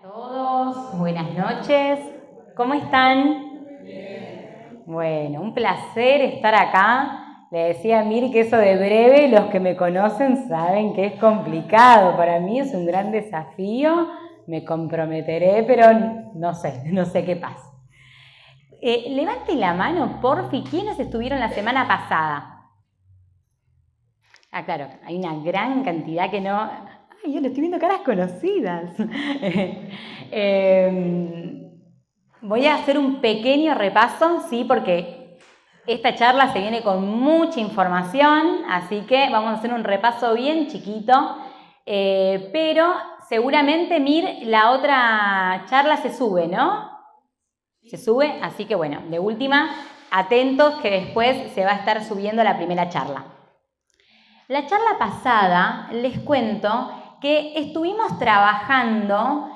Todos, buenas noches. ¿Cómo están? Bueno, un placer estar acá. Le decía a Mir que eso de breve, los que me conocen saben que es complicado. Para mí es un gran desafío. Me comprometeré, pero no sé qué pasa. Levante la mano, porfi, ¿quiénes estuvieron la semana pasada? Ah, claro, hay una gran cantidad que no... Ay, yo le estoy viendo caras conocidas. Voy a hacer un pequeño repaso, ¿sí? Porque esta charla se viene con mucha información, así que vamos a hacer un repaso bien chiquito. Pero seguramente, Mir, la otra charla se sube, ¿no? Se sube, así que bueno, de última, atentos que después se va a estar subiendo la primera charla. La charla pasada les cuento que estuvimos trabajando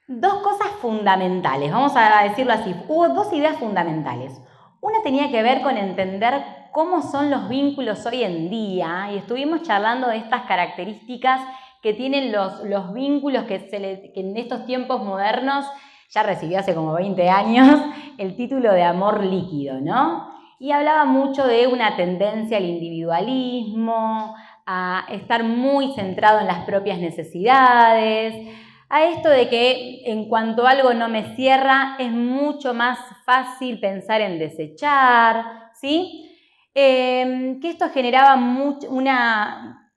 dos cosas fundamentales, vamos a decirlo así. Hubo dos ideas fundamentales. Una tenía que ver con entender cómo son los vínculos hoy en día y estuvimos charlando de estas características que tienen los vínculos que en estos tiempos modernos ya recibió hace como 20 años el título de amor líquido, ¿no? Y hablaba mucho de una tendencia al individualismo, a estar muy centrado en las propias necesidades, a esto de que en cuanto algo no me cierra es mucho más fácil pensar en desechar, ¿sí? Que esto generaba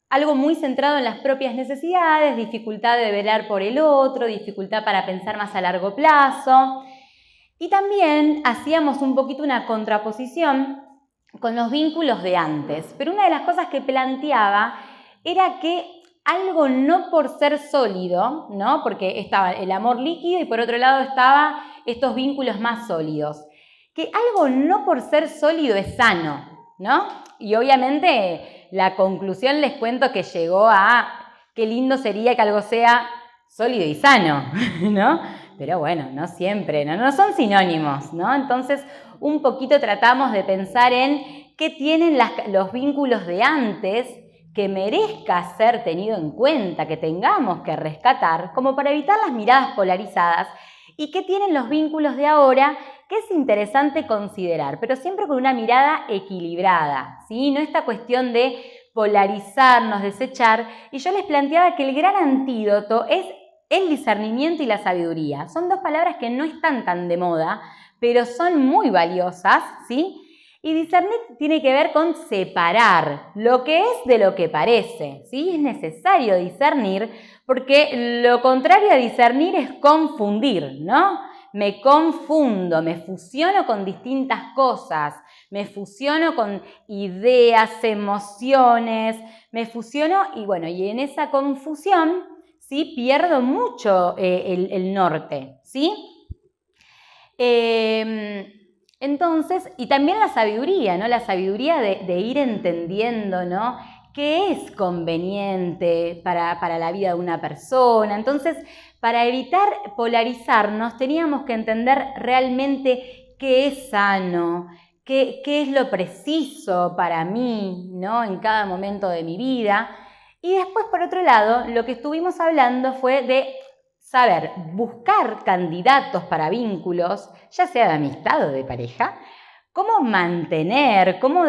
algo muy centrado en las propias necesidades, dificultad de velar por el otro, dificultad para pensar más a largo plazo. Y también hacíamos un poquito una contraposición con los vínculos de antes. Pero una de las cosas que planteaba era que algo no por ser sólido, ¿no? Porque estaba el amor líquido y por otro lado estaba estos vínculos más sólidos. Que algo no por ser sólido es sano, ¿no? Y obviamente la conclusión les cuento que llegó a qué lindo sería que algo sea sólido y sano, ¿no? Pero bueno, no siempre, no son sinónimos, ¿no? Entonces, un poquito tratamos de pensar en qué tienen los vínculos de antes que merezca ser tenido en cuenta, que tengamos que rescatar, como para evitar las miradas polarizadas, y qué tienen los vínculos de ahora que es interesante considerar, pero siempre con una mirada equilibrada, ¿sí? No esta cuestión de polarizarnos, desechar, y yo les planteaba que el gran antídoto es el discernimiento y la sabiduría. Son dos palabras que no están tan de moda, pero son muy valiosas, ¿sí? Y discernir tiene que ver con separar lo que es de lo que parece, ¿sí? Es necesario discernir porque lo contrario a discernir es confundir, ¿no? Me confundo, me fusiono con distintas cosas, me fusiono con ideas, emociones, me fusiono y bueno, y en esa confusión, ¿sí? Pierdo mucho el norte, ¿sí? Entonces, y también la sabiduría, ¿no? La sabiduría de ir entendiendo, ¿no? ¿Qué es conveniente para la vida de una persona? Entonces, para evitar polarizarnos, teníamos que entender realmente qué es sano, qué es lo preciso para mí, ¿no? En cada momento de mi vida. Y después, por otro lado, lo que estuvimos hablando fue de saber buscar candidatos para vínculos, ya sea de amistad o de pareja, cómo mantener, cómo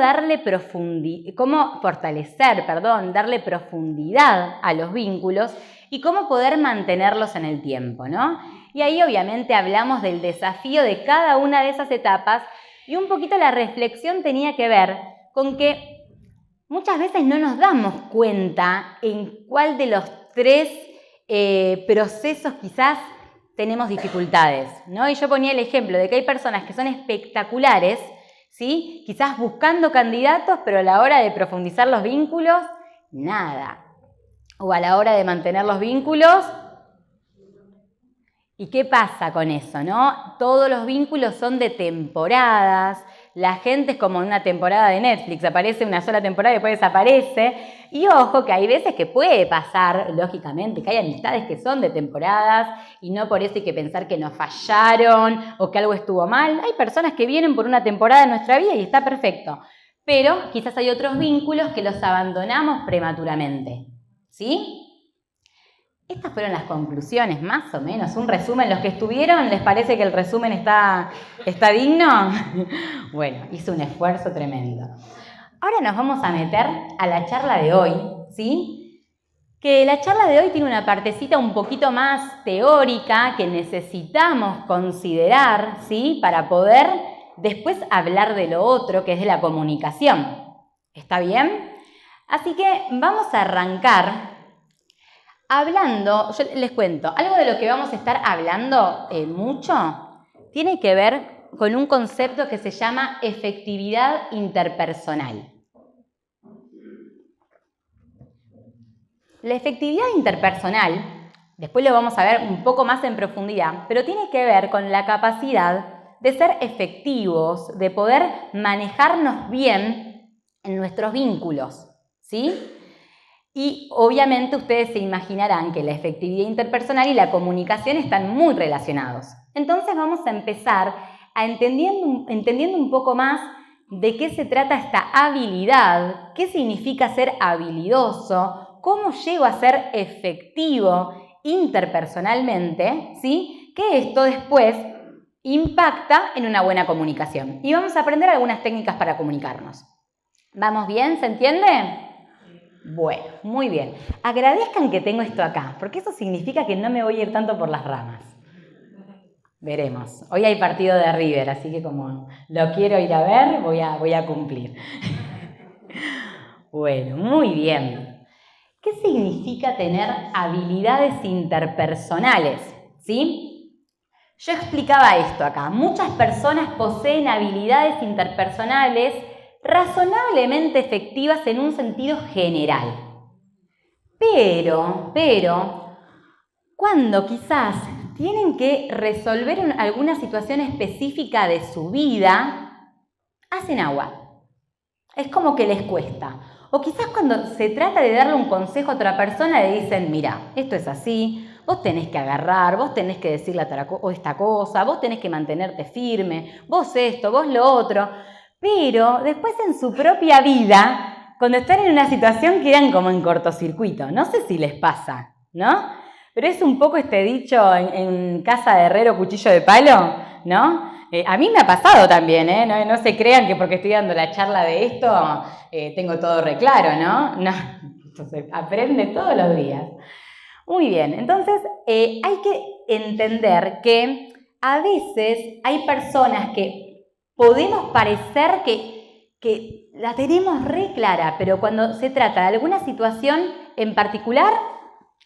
fortalecer, darle profundidad a los vínculos y cómo poder mantenerlos en el tiempo, ¿no? Y ahí obviamente hablamos del desafío de cada una de esas etapas y un poquito la reflexión tenía que ver con que muchas veces no nos damos cuenta en cuál de los tres procesos quizás tenemos dificultades, ¿no? Y yo ponía el ejemplo de que hay personas que son espectaculares, ¿sí? Quizás buscando candidatos, pero a la hora de profundizar los vínculos, nada. O a la hora de mantener los vínculos, ¿y qué pasa con eso, no? Todos los vínculos son de temporadas, la gente es como en una temporada de Netflix, aparece una sola temporada y después desaparece. Y ojo que hay veces que puede pasar, lógicamente, que hay amistades que son de temporadas y no por eso hay que pensar que nos fallaron o que algo estuvo mal. Hay personas que vienen por una temporada de nuestra vida y está perfecto. Pero quizás hay otros vínculos que los abandonamos prematuramente, ¿sí? Estas fueron las conclusiones, más o menos, un resumen. ¿Los que estuvieron, les parece que el resumen está digno? Bueno, hice un esfuerzo tremendo. Ahora nos vamos a meter a la charla de hoy, ¿sí? Que la charla de hoy tiene una partecita un poquito más teórica que necesitamos considerar, ¿sí? Para poder después hablar de lo otro, que es de la comunicación. ¿Está bien? Así que vamos a arrancar hablando, yo les cuento, algo de lo que vamos a estar hablando mucho tiene que ver con un concepto que se llama efectividad interpersonal. La efectividad interpersonal, después lo vamos a ver un poco más en profundidad, pero tiene que ver con la capacidad de ser efectivos, de poder manejarnos bien en nuestros vínculos, ¿sí? Y obviamente ustedes se imaginarán que la efectividad interpersonal y la comunicación están muy relacionados. Entonces vamos a empezar entendiendo un poco más de qué se trata esta habilidad, qué significa ser habilidoso, cómo llego a ser efectivo interpersonalmente, ¿sí? Que esto después impacta en una buena comunicación. Y vamos a aprender algunas técnicas para comunicarnos. ¿Vamos bien? ¿Se entiende? Bueno, muy bien. Agradezcan que tengo esto acá, porque eso significa que no me voy a ir tanto por las ramas. Veremos. Hoy hay partido de River, así que como lo quiero ir a ver, voy a cumplir. Bueno, muy bien. ¿Qué significa tener habilidades interpersonales? ¿Sí? Yo explicaba esto acá. Muchas personas poseen habilidades interpersonales razonablemente efectivas en un sentido general. Pero, cuando quizás tienen que resolver alguna situación específica de su vida, hacen agua. Es como que les cuesta. O quizás cuando se trata de darle un consejo a otra persona le dicen, mira, esto es así, vos tenés que agarrar, vos tenés que decirle esta cosa, vos tenés que mantenerte firme, vos esto, vos lo otro. Pero después en su propia vida, cuando están en una situación quedan como en cortocircuito. No sé si les pasa, ¿no? Pero es un poco este dicho en casa de herrero, cuchillo de palo, ¿no? A mí me ha pasado también, ¿eh? No se crean que porque estoy dando la charla de esto tengo todo reclaro, ¿no? No, entonces aprende todos los días. Muy bien, entonces hay que entender que a veces hay personas que podemos parecer que la tenemos re clara, pero cuando se trata de alguna situación en particular,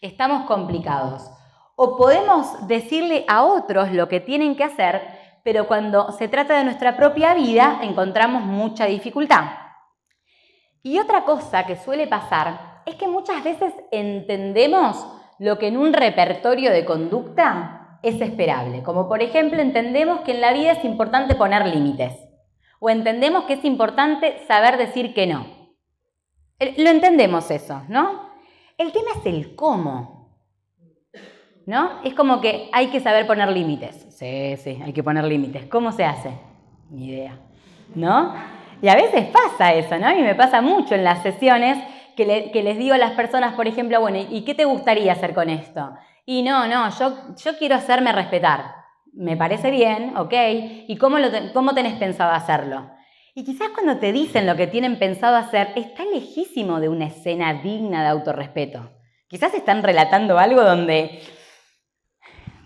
estamos complicados. O podemos decirle a otros lo que tienen que hacer, pero cuando se trata de nuestra propia vida, encontramos mucha dificultad. Y otra cosa que suele pasar es que muchas veces entendemos lo que en un repertorio de conducta es esperable. Como por ejemplo, entendemos que en la vida es importante poner límites. O entendemos que es importante saber decir que no. Lo entendemos eso, ¿no? El tema es el cómo, ¿no? Es como que hay que saber poner límites. Sí, hay que poner límites. ¿Cómo se hace? Ni idea, ¿no? Y a veces pasa eso, ¿no? Y me pasa mucho en las sesiones que les digo a las personas, por ejemplo, bueno, ¿y qué te gustaría hacer con esto? Y no, yo quiero hacerme respetar. Me parece bien, ok. ¿Y cómo tenés pensado hacerlo? Y quizás cuando te dicen lo que tienen pensado hacer, está lejísimo de una escena digna de autorrespeto. Quizás están relatando algo donde,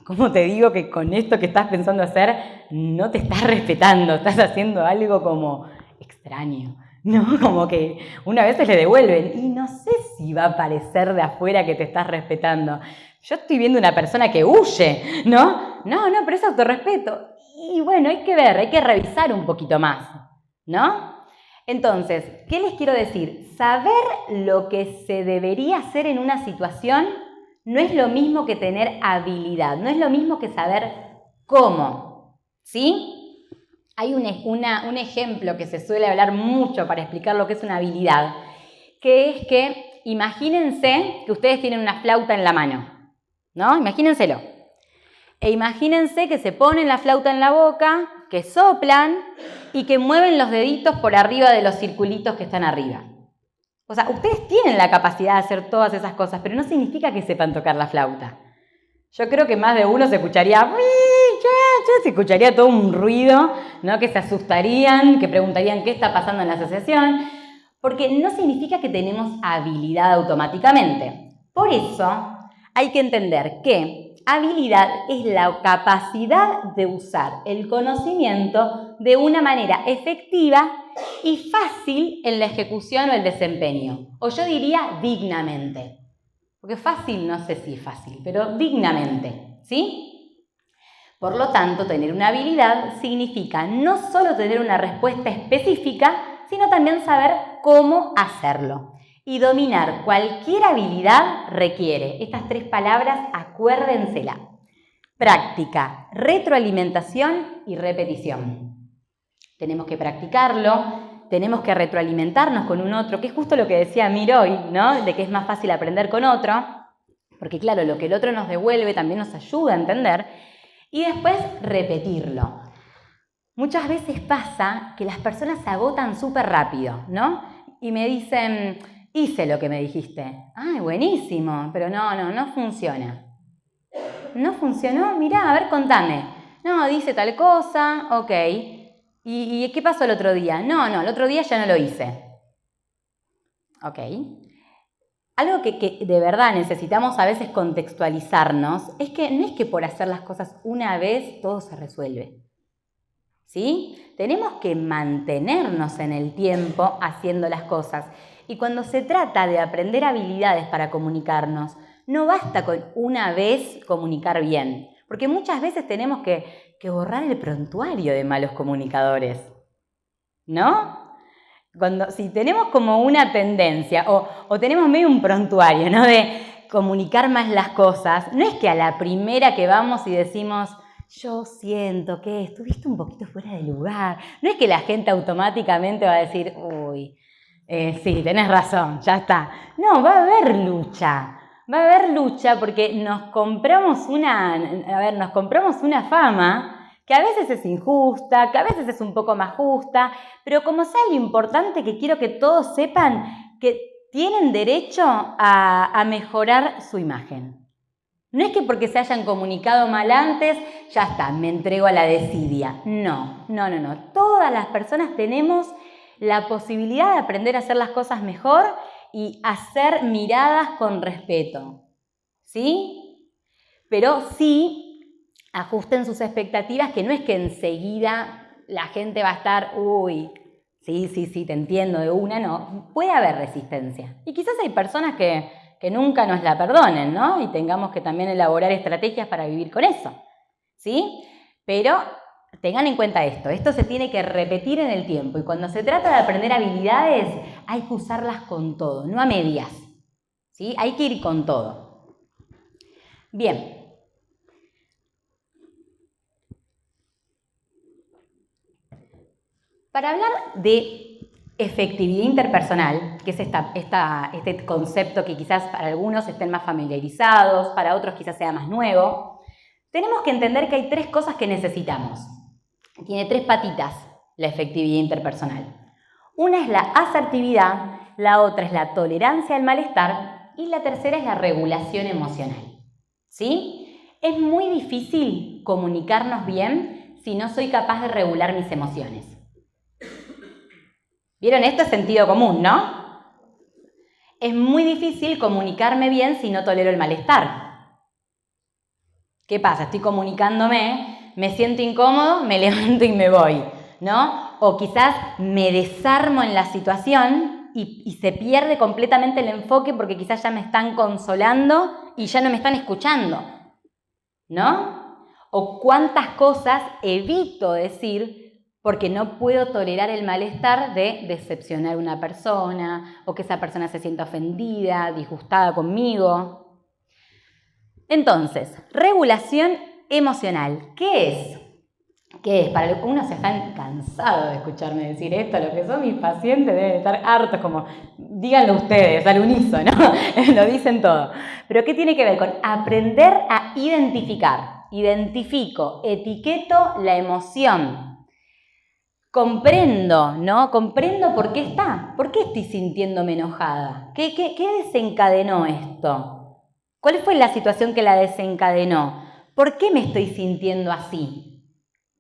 ¿cómo te digo que con esto que estás pensando hacer no te estás respetando? Estás haciendo algo como extraño, ¿no? Como que una vez le devuelven y no sé si va a parecer de afuera que te estás respetando. Yo estoy viendo una persona que huye, ¿no? No, pero es autorrespeto. Y bueno, hay que ver, hay que revisar un poquito más, ¿no? Entonces, ¿qué les quiero decir? Saber lo que se debería hacer en una situación no es lo mismo que tener habilidad, no es lo mismo que saber cómo, ¿sí? Hay un ejemplo que se suele hablar mucho para explicar lo que es una habilidad, que es que imagínense que ustedes tienen una flauta en la mano, ¿no? Imagínenselo. E imagínense que se ponen la flauta en la boca, que soplan y que mueven los deditos por arriba de los circulitos que están arriba. O sea, ustedes tienen la capacidad de hacer todas esas cosas, pero no significa que sepan tocar la flauta. Yo creo que más de uno se escucharía, se escucharía todo un ruido, ¿no? Que se asustarían, que preguntarían qué está pasando en la asociación, porque no significa que tenemos habilidad automáticamente. Por eso hay que entender que habilidad es la capacidad de usar el conocimiento de una manera efectiva y fácil en la ejecución o el desempeño. O yo diría dignamente. Porque fácil, no sé si es fácil, pero dignamente, ¿sí? Por lo tanto, tener una habilidad significa no solo tener una respuesta específica, sino también saber cómo hacerlo. Y dominar cualquier habilidad requiere estas 3 palabras, acuérdensela: práctica, retroalimentación y repetición. Tenemos que practicarlo. Tenemos que retroalimentarnos con un otro, que es justo lo que decía Mir hoy, ¿no? De que es más fácil aprender con otro, porque claro, lo que el otro nos devuelve también nos ayuda a entender, y después repetirlo. Muchas veces pasa que las personas se agotan súper rápido, ¿no? Y me dicen, hice lo que me dijiste. ¡Ay, buenísimo! Pero no funciona. ¿No funcionó? Mirá, a ver, contame. No, dice tal cosa, ok. ¿Y qué pasó el otro día? No, el otro día ya no lo hice. Ok. Algo que de verdad necesitamos a veces contextualizarnos es que no es que por hacer las cosas una vez todo se resuelve. ¿Sí? Tenemos que mantenernos en el tiempo haciendo las cosas. Y cuando se trata de aprender habilidades para comunicarnos, no basta con una vez comunicar bien. Porque muchas veces tenemos que borrar el prontuario de malos comunicadores, ¿no? Si tenemos como una tendencia o tenemos medio un prontuario, ¿no? De comunicar más las cosas, no es que a la primera que vamos y decimos, yo siento que estuviste un poquito fuera de lugar, no es que la gente automáticamente va a decir, uy, sí, tenés razón, ya está. No, va a haber lucha. Va a haber lucha porque nos compramos una fama que a veces es injusta, que a veces es un poco más justa, pero como sea lo importante que quiero que todos sepan que tienen derecho a mejorar su imagen. No es que porque se hayan comunicado mal antes, ya está, me entrego a la desidia. No. Todas las personas tenemos la posibilidad de aprender a hacer las cosas mejor y hacer miradas con respeto, ¿sí? Pero sí ajusten sus expectativas, que no es que enseguida la gente va a estar, uy, sí, te entiendo de una, no. Puede haber resistencia. Y quizás hay personas que nunca nos la perdonen, ¿no? Y tengamos que también elaborar estrategias para vivir con eso, ¿sí? Pero tengan en cuenta esto se tiene que repetir en el tiempo y cuando se trata de aprender habilidades hay que usarlas con todo, no a medias, ¿sí? Hay que ir con todo. Bien. Para hablar de efectividad interpersonal, que es este concepto que quizás para algunos estén más familiarizados, para otros quizás sea más nuevo, tenemos que entender que hay 3 cosas que necesitamos. Tiene 3 patitas la efectividad interpersonal. Una es la asertividad, la otra es la tolerancia al malestar y la tercera es la regulación emocional. ¿Sí? Es muy difícil comunicarnos bien si no soy capaz de regular mis emociones. ¿Vieron? Esto es sentido común, ¿no? Es muy difícil comunicarme bien si no tolero el malestar. ¿Qué pasa? Estoy comunicándome, me siento incómodo, me levanto y me voy, ¿no? O quizás me desarmo en la situación y se pierde completamente el enfoque porque quizás ya me están consolando y ya no me están escuchando, ¿no? O cuántas cosas evito decir porque no puedo tolerar el malestar de decepcionar a una persona o que esa persona se sienta ofendida, disgustada conmigo. Entonces, regulación emocional. ¿Qué es? ¿Qué es? Para algunos se están cansados de escucharme decir esto, lo que son mis pacientes deben estar hartos, como díganlo ustedes, al unísono, lo dicen todo. Pero ¿qué tiene que ver con aprender a identificar? Identifico, etiqueto la emoción. comprendo, ¿no? Comprendo por qué está. ¿Por qué estoy sintiéndome enojada? ¿Qué desencadenó esto? ¿Cuál fue la situación que la desencadenó? ¿Por qué me estoy sintiendo así?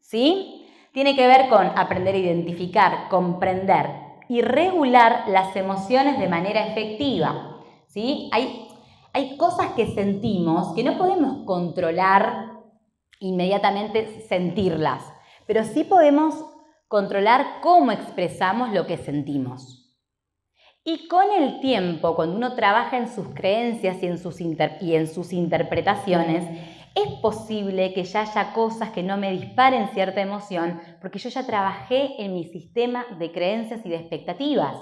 ¿Sí? Tiene que ver con aprender a identificar, comprender y regular las emociones de manera efectiva. ¿Sí? Hay cosas que sentimos que no podemos controlar inmediatamente sentirlas, pero sí podemos controlar cómo expresamos lo que sentimos. Y con el tiempo, cuando uno trabaja en sus creencias y en sus interpretaciones, es posible que ya haya cosas que no me disparen cierta emoción porque yo ya trabajé en mi sistema de creencias y de expectativas.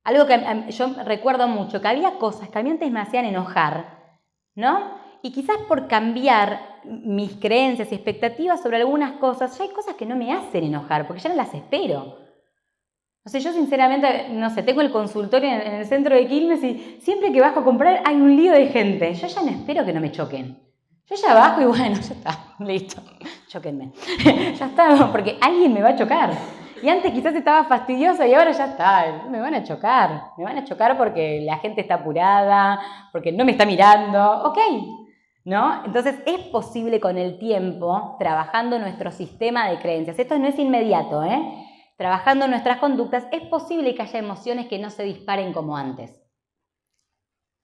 Algo que yo recuerdo mucho, que había cosas que a mí antes me hacían enojar, ¿no? Y quizás por cambiar mis creencias y expectativas sobre algunas cosas, ya hay cosas que no me hacen enojar porque ya no las espero. O sea, yo sinceramente, no sé, tengo el consultorio en el centro de Quilmes y siempre que bajo a comprar hay un lío de gente. Yo ya no espero que no me choquen. Yo ya bajo y bueno, ya está, listo, chóquenme. Ya está, porque alguien me va a chocar. Y antes quizás estaba fastidiosa y ahora ya está, me van a chocar. Me van a chocar porque la gente está apurada, porque no me está mirando. Ok, ¿no? Entonces es posible con el tiempo, trabajando nuestro sistema de creencias. Esto no es inmediato, ¿eh? Trabajando nuestras conductas, es posible que haya emociones que no se disparen como antes.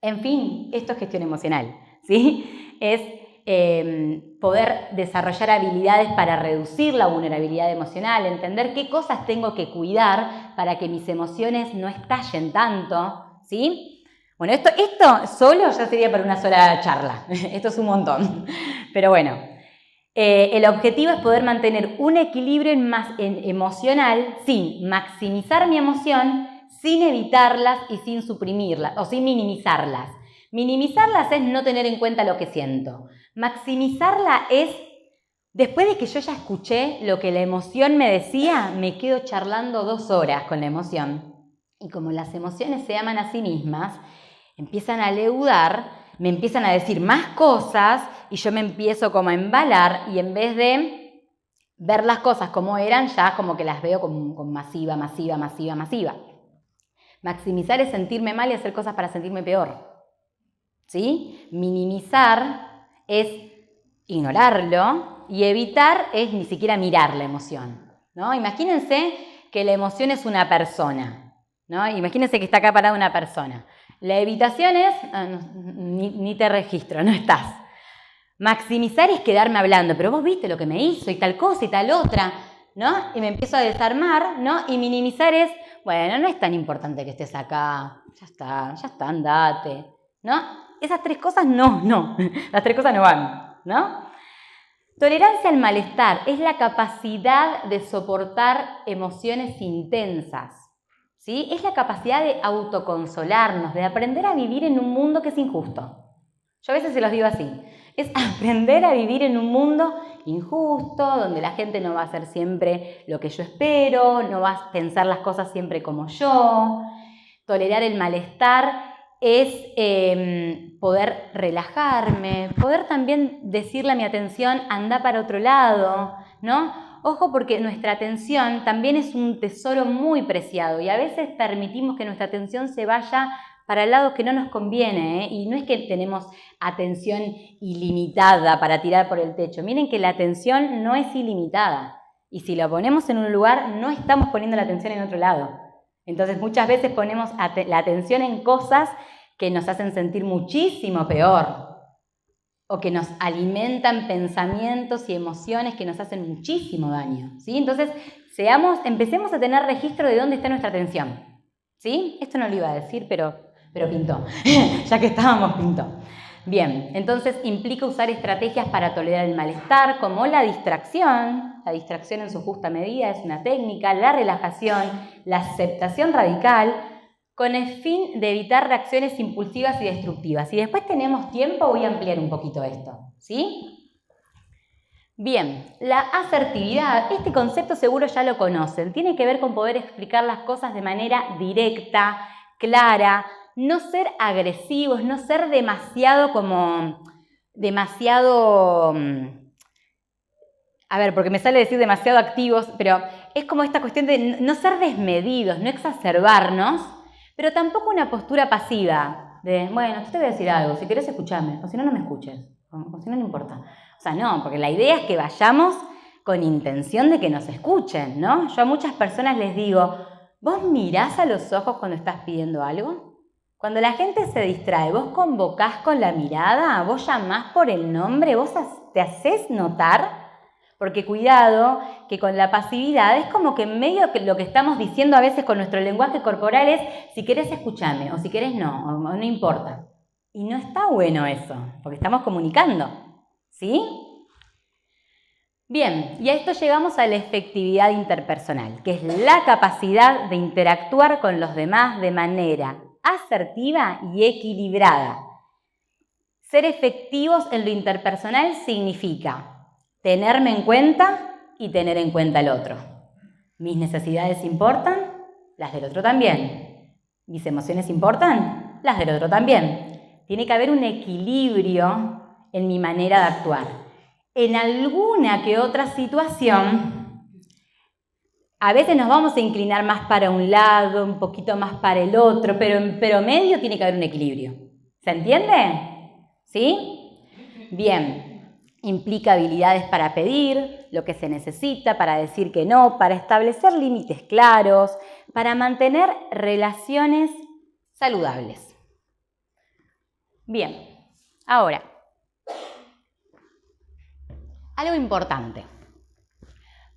En fin, esto es gestión emocional, ¿sí? Es poder desarrollar habilidades para reducir la vulnerabilidad emocional, entender qué cosas tengo que cuidar para que mis emociones no estallen tanto, ¿sí? Bueno, esto solo ya sería para una sola charla, esto es un montón, pero bueno. El objetivo es poder mantener un equilibrio emocional sin maximizar mi emoción, sin evitarlas y sin suprimirlas o sin minimizarlas. Minimizarlas es no tener en cuenta lo que siento. Maximizarla es, después de que yo ya escuché lo que la emoción me decía, me quedo charlando 2 horas con la emoción. Y como las emociones se aman a sí mismas, empiezan a leudar, me empiezan a decir más cosas y yo me empiezo como a embalar y en vez de ver las cosas como eran, ya como que las veo con masiva. Maximizar es sentirme mal y hacer cosas para sentirme peor. ¿Sí? Minimizar es ignorarlo y evitar es ni siquiera mirar la emoción, ¿no? Imagínense que la emoción es una persona, ¿no? Imagínense que está acá parada una persona. La evitación es, ni te registro, no estás. Maximizar es quedarme hablando, pero vos viste lo que me hizo y tal cosa y tal otra, ¿no? Y me empiezo a desarmar, ¿no? Y minimizar es, bueno, no es tan importante que estés acá, ya está, andate, ¿no? Esas 3 cosas no, las 3 cosas no van, ¿no? Tolerancia al malestar es la capacidad de soportar emociones intensas, ¿sí? Es la capacidad de autoconsolarnos, de aprender a vivir en un mundo que es injusto. Yo a veces se los digo así, es aprender a vivir en un mundo injusto, donde la gente no va a hacer siempre lo que yo espero, no va a pensar las cosas siempre como yo. Tolerar el malestar es poder relajarme, poder también decirle a mi atención, anda para otro lado, ¿no? Ojo porque nuestra atención también es un tesoro muy preciado y a veces permitimos que nuestra atención se vaya para lados que no nos conviene, ¿eh? Y no es que tenemos atención ilimitada para tirar por el techo. Miren que la atención no es ilimitada y si la ponemos en un lugar no estamos poniendo la atención en otro lado. Entonces muchas veces ponemos la atención en cosas que nos hacen sentir muchísimo peor o que nos alimentan pensamientos y emociones que nos hacen muchísimo daño, ¿sí? Entonces empecemos a tener registro de dónde está nuestra atención, ¿sí? Esto no lo iba a decir, pero pintó, ya que estábamos pintó. Bien, entonces implica usar estrategias para tolerar el malestar, como la distracción en su justa medida es una técnica, la relajación, la aceptación radical, con el fin de evitar reacciones impulsivas y destructivas. Si después tenemos tiempo, voy a ampliar un poquito esto, ¿sí? Bien, la asertividad, este concepto seguro ya lo conocen, tiene que ver con poder explicar las cosas de manera directa, clara, no ser agresivos, no ser demasiado a ver, porque me sale decir demasiado activos, pero es como esta cuestión de no ser desmedidos, no exacerbarnos, pero tampoco una postura pasiva de, bueno, yo te voy a decir algo, si querés escuchame, o si no, no me escuches, o si no, no importa. O sea, no, porque la idea es que vayamos con intención de que nos escuchen, ¿no? Yo a muchas personas les digo, ¿vos mirás a los ojos cuando estás pidiendo algo? Cuando la gente se distrae, vos convocás con la mirada, vos llamás por el nombre, vos te haces notar. Porque cuidado, que con la pasividad es como que en medio que lo que estamos diciendo a veces con nuestro lenguaje corporal es si querés escuchame o si querés no, o no importa. Y no está bueno eso, porque estamos comunicando, ¿sí? Bien, y a esto llegamos a la efectividad interpersonal, que es la capacidad de interactuar con los demás de manera asertiva y equilibrada. Ser efectivos en lo interpersonal significa tenerme en cuenta y tener en cuenta al otro. Mis necesidades importan, las del otro también. Mis emociones importan, las del otro también. Tiene que haber un equilibrio en mi manera de actuar. En alguna que otra situación, a veces nos vamos a inclinar más para un lado, un poquito más para el otro, pero en medio tiene que haber un equilibrio. ¿Se entiende? ¿Sí? Bien. Implica habilidades para pedir lo que se necesita, para decir que no, para establecer límites claros, para mantener relaciones saludables. Bien, ahora, algo importante.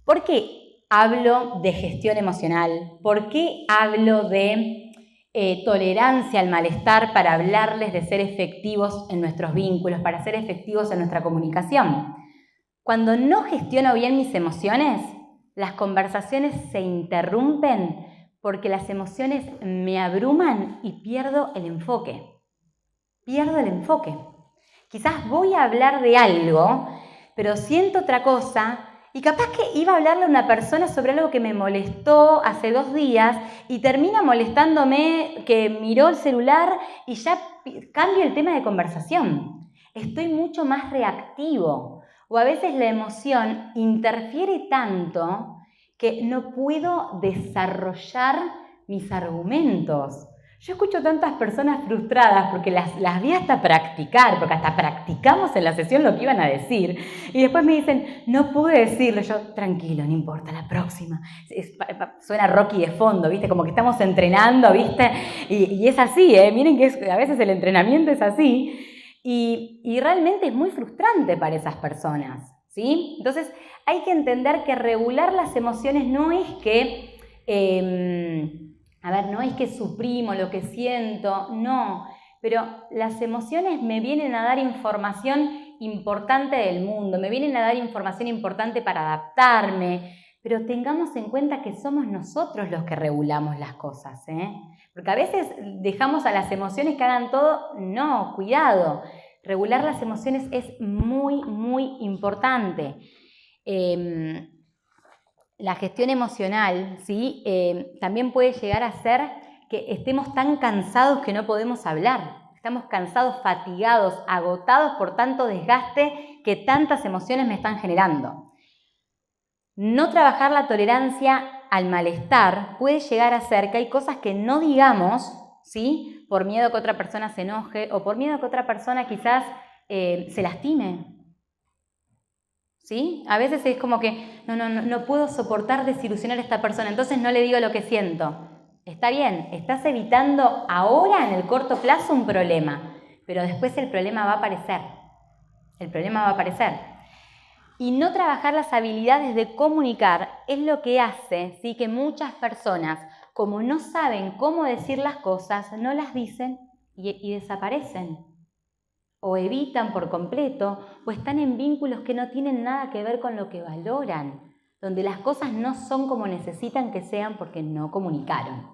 ¿Por qué hablo de gestión emocional? ¿Por qué hablo de tolerancia al malestar para hablarles de ser efectivos en nuestros vínculos, para ser efectivos en nuestra comunicación? Cuando no gestiono bien mis emociones, las conversaciones se interrumpen porque las emociones me abruman y pierdo el enfoque. Pierdo el enfoque. Quizás voy a hablar de algo, pero siento otra cosa y capaz que iba a hablarle a una persona sobre algo que me molestó hace 2 días y termina molestándome que miró el celular y ya cambio el tema de conversación. Estoy mucho más reactivo o a veces la emoción interfiere tanto que no puedo desarrollar mis argumentos. Yo escucho tantas personas frustradas porque las vi hasta practicar, porque hasta practicamos en la sesión lo que iban a decir. Y después me dicen, no pude decirlo. Yo, tranquilo, no importa, la próxima. Suena Rocky de fondo, ¿viste? Como que estamos entrenando, ¿viste? Y es así, ¿eh? Miren que a veces el entrenamiento es así. Y realmente es muy frustrante para esas personas, ¿sí? Entonces hay que entender que regular las emociones no es que... no es que suprimo lo que siento, no, pero las emociones me vienen a dar información importante del mundo, me vienen a dar información importante para adaptarme, pero tengamos en cuenta que somos nosotros los que regulamos las cosas, ¿eh? Porque a veces dejamos a las emociones que hagan todo, no, cuidado, regular las emociones es muy, muy importante. La gestión emocional, ¿sí? También puede llegar a ser que estemos tan cansados que no podemos hablar. Estamos cansados, fatigados, agotados por tanto desgaste que tantas emociones me están generando. No trabajar la tolerancia al malestar puede llegar a ser que hay cosas que no digamos, ¿sí? Por miedo a que otra persona se enoje o por miedo a que otra persona quizás se lastime. ¿Sí? A veces es como que no puedo soportar desilusionar a esta persona, entonces no le digo lo que siento. Está bien, estás evitando ahora en el corto plazo un problema, pero después el problema va a aparecer. El problema va a aparecer. Y no trabajar las habilidades de comunicar es lo que hace, ¿sí? Que muchas personas, como no saben cómo decir las cosas, no las dicen y desaparecen. O evitan por completo, o están en vínculos que no tienen nada que ver con lo que valoran, donde las cosas no son como necesitan que sean porque no comunicaron.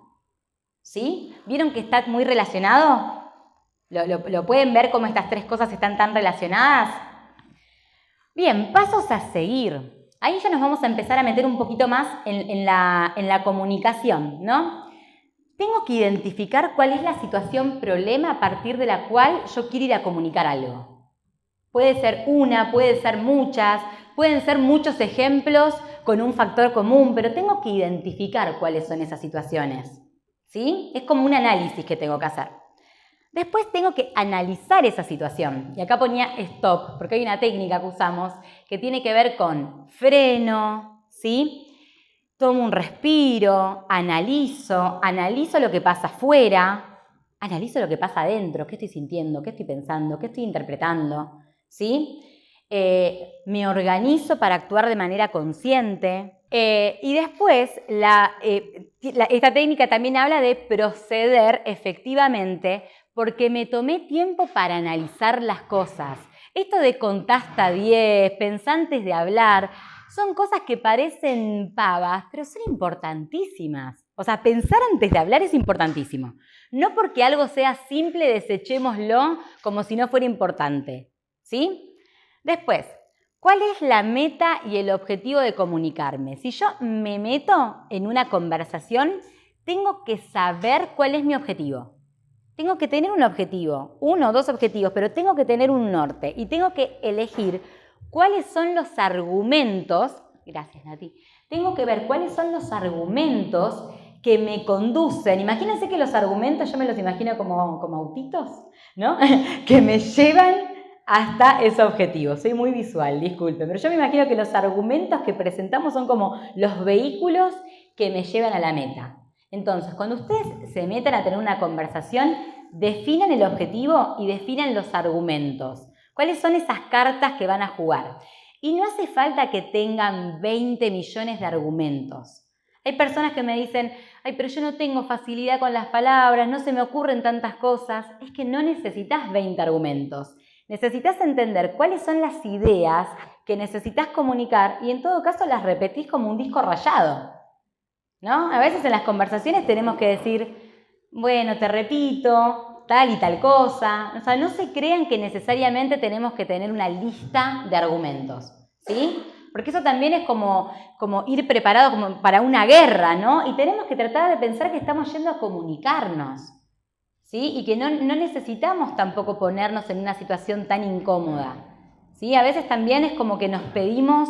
¿Sí? ¿Vieron que está muy relacionado? ¿Lo pueden ver cómo estas 3 cosas están tan relacionadas? Bien, pasos a seguir. Ahí ya nos vamos a empezar a meter un poquito más en la comunicación, ¿no? Tengo que identificar cuál es la situación problema a partir de la cual yo quiero ir a comunicar algo. Puede ser una, puede ser muchas, Pueden ser muchos ejemplos con un factor común, pero tengo que identificar cuáles son esas situaciones, ¿sí? Es como un análisis que tengo que hacer. Después tengo que analizar esa situación. Y acá ponía stop, porque hay una técnica que usamos que tiene que ver con freno, ¿sí? Tomo un respiro, analizo lo que pasa afuera, analizo lo que pasa adentro, qué estoy sintiendo, qué estoy pensando, qué estoy interpretando, ¿sí? Me organizo para actuar de manera consciente. Y después, esta técnica también habla de proceder efectivamente porque me tomé tiempo para analizar las cosas. Esto de contá hasta 10, pensá antes de hablar, son cosas que parecen pavas, pero son importantísimas. O sea, pensar antes de hablar es importantísimo. No porque algo sea simple, desechémoslo como si no fuera importante, ¿sí? Después, ¿cuál es la meta y el objetivo de comunicarme? Si yo me meto en una conversación, tengo que saber cuál es mi objetivo. Tengo que tener un objetivo, uno o dos objetivos, pero tengo que tener un norte y tengo que elegir cuáles son los argumentos, gracias Nati, tengo que ver cuáles son los argumentos que me conducen. Imagínense que los argumentos yo me los imagino como autitos, ¿no? que me llevan hasta ese objetivo. Soy muy visual, disculpen, pero yo me imagino que los argumentos que presentamos son como los vehículos que me llevan a la meta. Entonces, cuando ustedes se metan a tener una conversación, definan el objetivo y definan los argumentos. ¿Cuáles son esas cartas que van a jugar? Y no hace falta que tengan 20 millones de argumentos. Hay personas que me dicen, ay, pero yo no tengo facilidad con las palabras, no se me ocurren tantas cosas. Es que no necesitas 20 argumentos. Necesitas entender cuáles son las ideas que necesitas comunicar y en todo caso las repetís como un disco rayado, ¿no? A veces en las conversaciones tenemos que decir, bueno, te repito, tal y tal cosa. O sea, no se crean que necesariamente tenemos que tener una lista de argumentos, ¿sí? Porque eso también es como ir preparado como para una guerra, ¿no? Y tenemos que tratar de pensar que estamos yendo a comunicarnos, ¿sí? Y que no necesitamos tampoco ponernos en una situación tan incómoda, ¿sí? A veces también es como que nos pedimos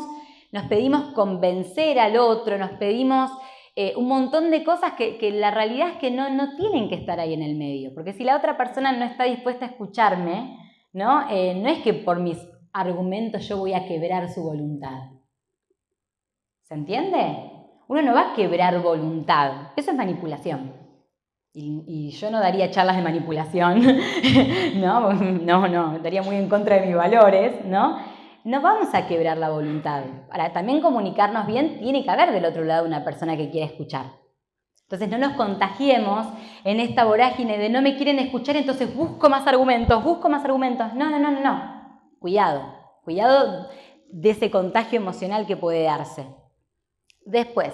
convencer al otro, nos pedimos un montón de cosas que la realidad es que no tienen que estar ahí en el medio. Porque si la otra persona no está dispuesta a escucharme, ¿no? No es que por mis argumentos yo voy a quebrar su voluntad. ¿Se entiende? Uno no va a quebrar voluntad. Eso es manipulación. Y yo no daría charlas de manipulación, no, estaría muy en contra de mis valores, ¿no? No vamos a quebrar la voluntad. Para también comunicarnos bien, tiene que haber del otro lado una persona que quiera escuchar. Entonces no nos contagiemos en esta vorágine de no me quieren escuchar, entonces busco más argumentos. No. Cuidado de ese contagio emocional que puede darse. Después,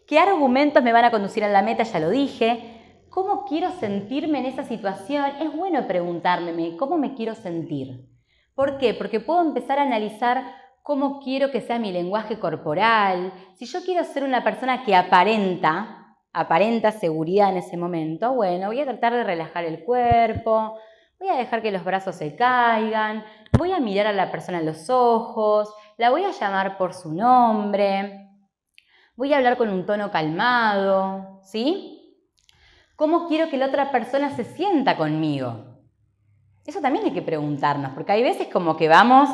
¿qué argumentos me van a conducir a la meta? Ya lo dije. ¿Cómo quiero sentirme en esa situación? Es bueno preguntarme cómo me quiero sentir. ¿Por qué? Porque puedo empezar a analizar cómo quiero que sea mi lenguaje corporal. Si yo quiero ser una persona que aparenta seguridad en ese momento, bueno, voy a tratar de relajar el cuerpo, voy a dejar que los brazos se caigan, voy a mirar a la persona en los ojos, la voy a llamar por su nombre, voy a hablar con un tono calmado, ¿sí? ¿Cómo quiero que la otra persona se sienta conmigo? Eso también hay que preguntarnos, porque hay veces como que vamos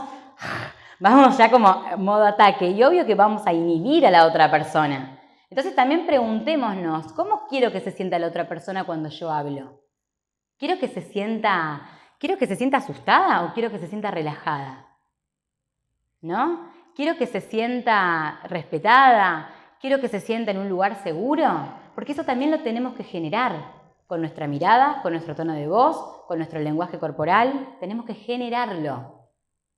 ya como modo ataque y obvio que vamos a inhibir a la otra persona. Entonces también preguntémonos, ¿cómo quiero que se sienta la otra persona cuando yo hablo? ¿Quiero que se sienta asustada o quiero que se sienta relajada? ¿No? ¿Quiero que se sienta respetada? ¿Quiero que se sienta en un lugar seguro? Porque eso también lo tenemos que generar con nuestra mirada, con nuestro tono de voz, con nuestro lenguaje corporal. Tenemos que generarlo,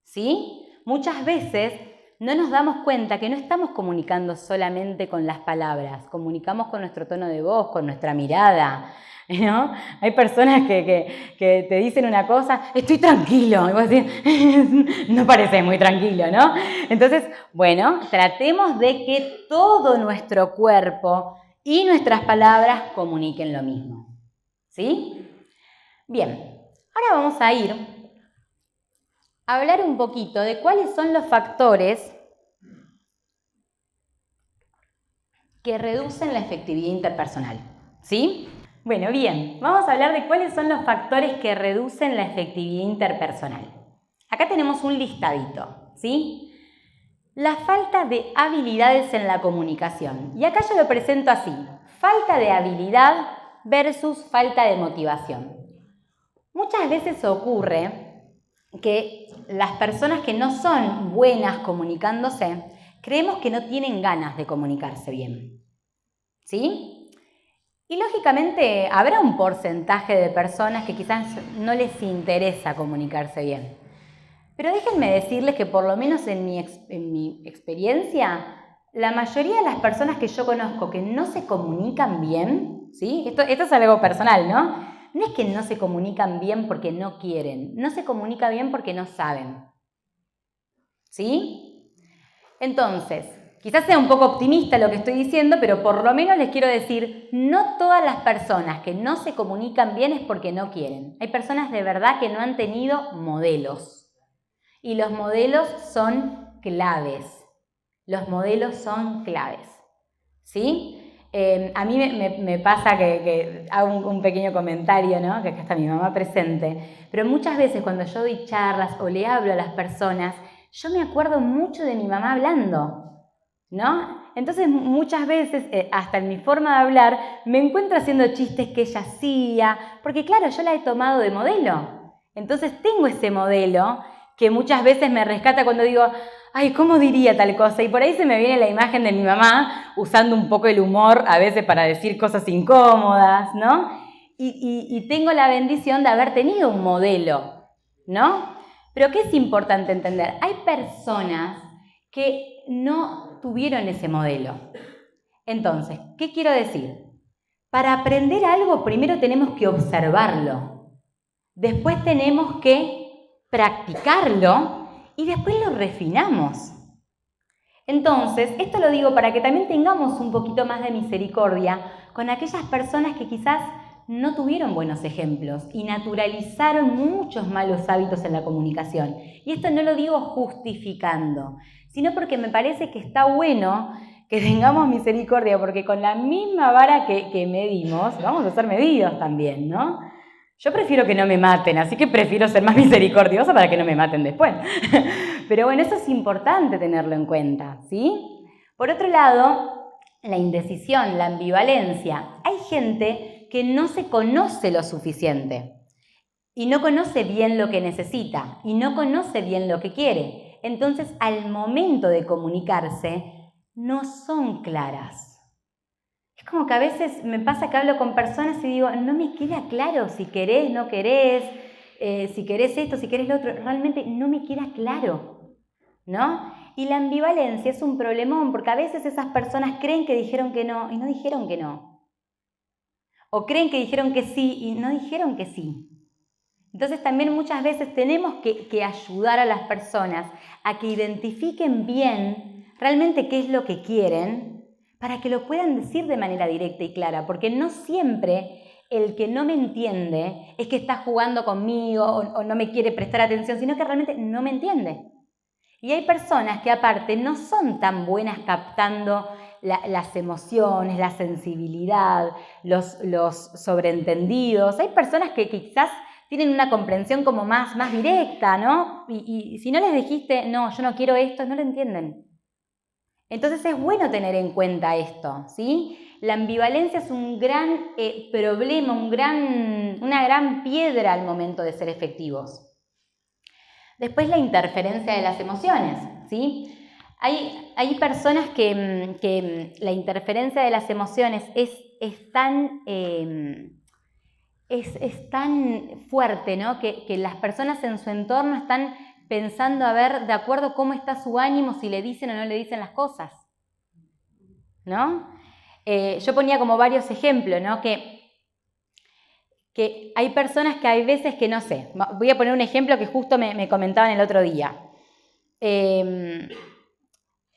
¿sí? Muchas veces no nos damos cuenta que no estamos comunicando solamente con las palabras, comunicamos con nuestro tono de voz, con nuestra mirada, ¿no? Hay personas que te dicen una cosa, estoy tranquilo, y vos decís, no parece muy tranquilo, ¿no? Entonces, bueno, tratemos de que todo nuestro cuerpo y nuestras palabras comuniquen lo mismo, ¿sí? Bien, ahora vamos a ir a hablar un poquito de cuáles son los factores que reducen la efectividad interpersonal, ¿sí? Bueno, bien, vamos a hablar de cuáles son los factores que reducen la efectividad interpersonal. Acá tenemos un listadito, ¿sí? La falta de habilidades en la comunicación. Y acá yo lo presento así, falta de habilidad versus falta de motivación. Muchas veces ocurre que las personas que no son buenas comunicándose, creemos que no tienen ganas de comunicarse bien, ¿sí? Y lógicamente habrá un porcentaje de personas que quizás no les interesa comunicarse bien. Pero déjenme decirles que por lo menos en mi experiencia, la mayoría de las personas que yo conozco que no se comunican bien, ¿sí? Esto es algo personal, ¿no? No es que no se comunican bien porque no quieren, no se comunica bien porque no saben, ¿sí? Entonces, quizás sea un poco optimista lo que estoy diciendo, pero por lo menos les quiero decir, no todas las personas que no se comunican bien es porque no quieren. Hay personas de verdad que no han tenido modelos. Y los modelos son claves. Los modelos son claves. ¿Sí? A mí me pasa que hago un pequeño comentario, ¿no? Que acá está mi mamá presente. Pero muchas veces cuando yo doy charlas o le hablo a las personas, yo me acuerdo mucho de mi mamá hablando, ¿no? Entonces muchas veces, hasta en mi forma de hablar, me encuentro haciendo chistes que ella hacía, porque claro, yo la he tomado de modelo. Entonces tengo ese modelo que muchas veces me rescata cuando digo, ay, ¿cómo diría tal cosa? Y por ahí se me viene la imagen de mi mamá usando un poco el humor a veces para decir cosas incómodas, ¿no? Y tengo la bendición de haber tenido un modelo, ¿no? Pero ¿qué es importante entender? Hay personas que no tuvieron ese modelo. Entonces, ¿qué quiero decir? Para aprender algo primero tenemos que observarlo. Después tenemos que practicarlo y después lo refinamos. Entonces, esto lo digo para que también tengamos un poquito más de misericordia con aquellas personas que quizás no tuvieron buenos ejemplos y naturalizaron muchos malos hábitos en la comunicación. Y esto no lo digo justificando, sino porque me parece que está bueno que tengamos misericordia, porque con la misma vara que medimos, vamos a ser medidos también, ¿no? Yo prefiero que no me maten, así que prefiero ser más misericordiosa para que no me maten después. Pero bueno, eso es importante tenerlo en cuenta, ¿sí? Por otro lado, la indecisión, la ambivalencia. Hay gente que no se conoce lo suficiente y no conoce bien lo que necesita y no conoce bien lo que quiere. Entonces, al momento de comunicarse, no son claras. Es como que a veces me pasa que hablo con personas y digo, no me queda claro si querés, no querés, si querés esto, si querés lo otro. Realmente no me queda claro, ¿no? Y la ambivalencia es un problemón porque a veces esas personas creen que dijeron que no y no dijeron que no. O creen que dijeron que sí y no dijeron que sí. Entonces también muchas veces tenemos que ayudar a las personas a que identifiquen bien realmente qué es lo que quieren para que lo puedan decir de manera directa y clara, porque no siempre el que no me entiende es que está jugando conmigo o no me quiere prestar atención, sino que realmente no me entiende. Y hay personas que aparte no son tan buenas captando las emociones, la sensibilidad, los sobreentendidos. Hay personas que quizás tienen una comprensión como más directa, ¿no? Y si no les dijiste, no, yo no quiero esto, no lo entienden. Entonces es bueno tener en cuenta esto, ¿sí? La ambivalencia es un gran problema, una gran piedra al momento de ser efectivos. Después la interferencia de las emociones, ¿sí? Hay personas que la interferencia de las emociones es tan fuerte, ¿no? Que las personas en su entorno están pensando a ver de acuerdo cómo está su ánimo, si le dicen o no le dicen las cosas, ¿no? Yo ponía como varios ejemplos, ¿no? Que hay personas que hay veces que no sé. Voy a poner un ejemplo que justo me comentaban el otro día.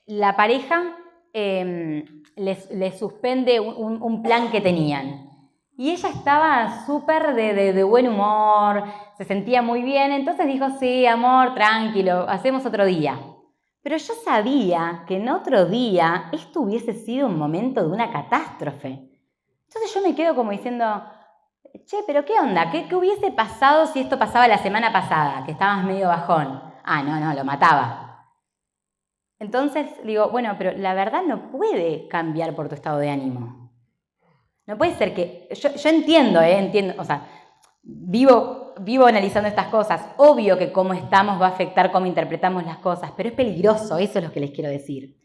La pareja les suspende un plan que tenían. Y ella estaba súper de buen humor, se sentía muy bien, entonces dijo, sí, amor, tranquilo, hacemos otro día. Pero yo sabía que en otro día esto hubiese sido un momento de una catástrofe. Entonces yo me quedo como diciendo, che, pero ¿qué onda? ¿Qué hubiese pasado si esto pasaba la semana pasada, que estabas medio bajón? Ah, no, lo mataba. Entonces digo, bueno, pero la verdad no puede cambiar por tu estado de ánimo. No puede ser que... Yo entiendo, o sea, vivo analizando estas cosas. Obvio que cómo estamos va a afectar cómo interpretamos las cosas, pero es peligroso, eso es lo que les quiero decir.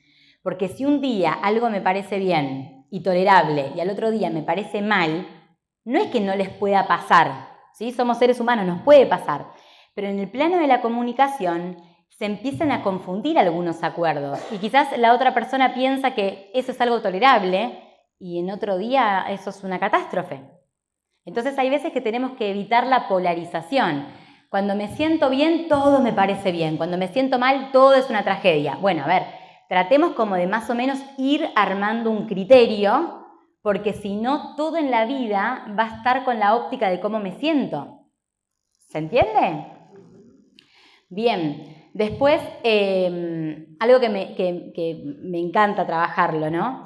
Porque si un día algo me parece bien y tolerable y al otro día me parece mal, no es que no les pueda pasar, ¿sí? Somos seres humanos, nos puede pasar. Pero en el plano de la comunicación se empiezan a confundir algunos acuerdos y quizás la otra persona piensa que eso es algo tolerable y en otro día eso es una catástrofe. Entonces hay veces que tenemos que evitar la polarización. Cuando me siento bien, todo me parece bien. Cuando me siento mal, todo es una tragedia. Bueno, a ver, tratemos como de más o menos ir armando un criterio, porque si no, todo en la vida va a estar con la óptica de cómo me siento. ¿Se entiende? Bien, después, algo que me encanta trabajarlo, ¿no?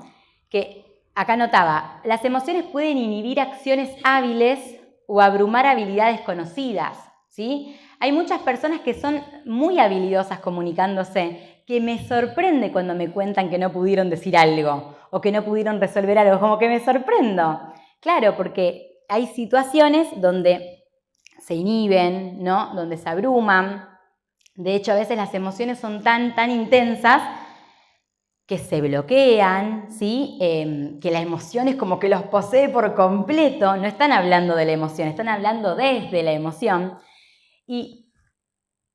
Que acá notaba, las emociones pueden inhibir acciones hábiles o abrumar habilidades conocidas, ¿sí? Hay muchas personas que son muy habilidosas comunicándose, que me sorprende cuando me cuentan que no pudieron decir algo o que no pudieron resolver algo, como que me sorprendo. Claro, porque hay situaciones donde se inhiben, ¿no? Donde se abruman. De hecho, a veces las emociones son tan intensas que se bloquean, ¿sí? Que la emoción es como que los posee por completo. No están hablando de la emoción, están hablando desde la emoción. Y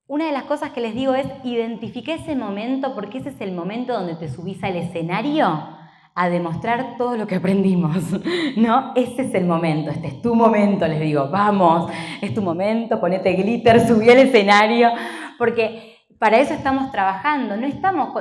una de las cosas que les digo es identificar ese momento, porque ese es el momento donde te subís al escenario a demostrar todo lo que aprendimos, ¿no? Ese es el momento, este es tu momento, les digo, vamos, es tu momento, ponete glitter, subí al escenario, porque para eso estamos trabajando.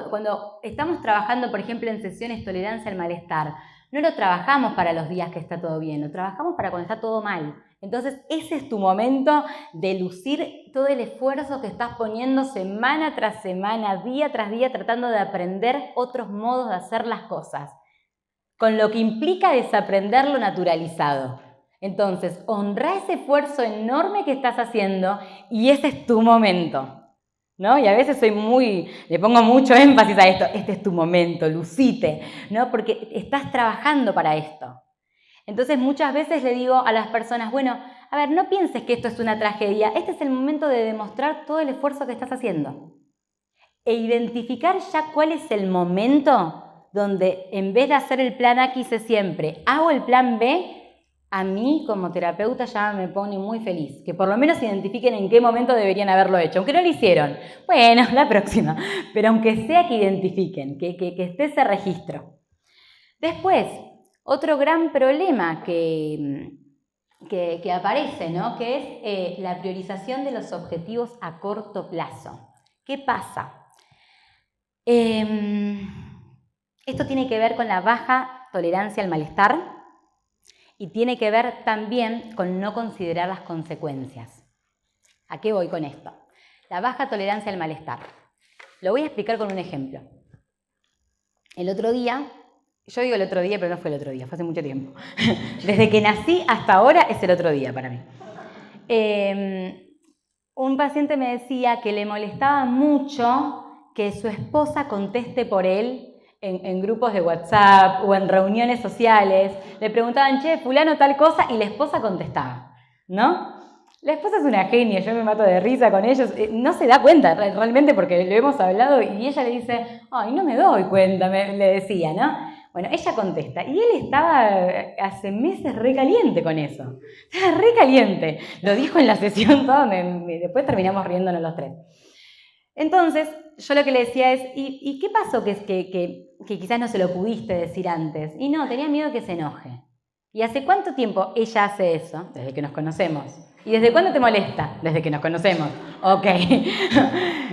Cuando estamos trabajando, por ejemplo, en sesiones tolerancia al malestar, no lo trabajamos para los días que está todo bien, lo trabajamos para cuando está todo mal. Entonces, ese es tu momento de lucir todo el esfuerzo que estás poniendo semana tras semana, día tras día, tratando de aprender otros modos de hacer las cosas, con lo que implica desaprender lo naturalizado. Entonces, honra ese esfuerzo enorme que estás haciendo y ese es tu momento, ¿no? Y a veces le pongo mucho énfasis a esto, este es tu momento, lucite, ¿no? Porque estás trabajando para esto. Entonces muchas veces le digo a las personas, bueno, a ver, no pienses que esto es una tragedia, este es el momento de demostrar todo el esfuerzo que estás haciendo. E identificar ya cuál es el momento donde en vez de hacer el plan A que hice siempre, hago el plan B, a mí como terapeuta ya me pone muy feliz. Que por lo menos identifiquen en qué momento deberían haberlo hecho. Aunque no lo hicieron, bueno, la próxima. Pero aunque sea que identifiquen, que esté ese registro. Después, otro gran problema que aparece, ¿no? Que es la priorización de los objetivos a corto plazo. ¿Qué pasa? Esto tiene que ver con la baja tolerancia al malestar y tiene que ver también con no considerar las consecuencias. ¿A qué voy con esto? La baja tolerancia al malestar. Lo voy a explicar con un ejemplo. El otro día, yo digo el otro día, pero no fue el otro día, fue hace mucho tiempo. Desde que nací hasta ahora es el otro día para mí. Un paciente me decía que le molestaba mucho que su esposa conteste por él en grupos de WhatsApp o en reuniones sociales. Le preguntaban, che, fulano tal cosa, y la esposa contestaba, ¿no? La esposa es una genia, yo me mato de risa con ellos. No se da cuenta realmente porque lo hemos hablado y ella le dice, ay, no me doy cuenta, le decía, ¿no? Bueno, ella contesta y él estaba hace meses re caliente con eso. Estaba re caliente. Lo dijo en la sesión todo, después terminamos riéndonos los tres. Entonces, yo lo que le decía es, ¿y qué pasó que quizás no se lo pudiste decir antes? Y no, tenía miedo que se enoje. ¿Y hace cuánto tiempo ella hace eso? Desde que nos conocemos. ¿Y desde cuándo te molesta? Desde que nos conocemos. Ok.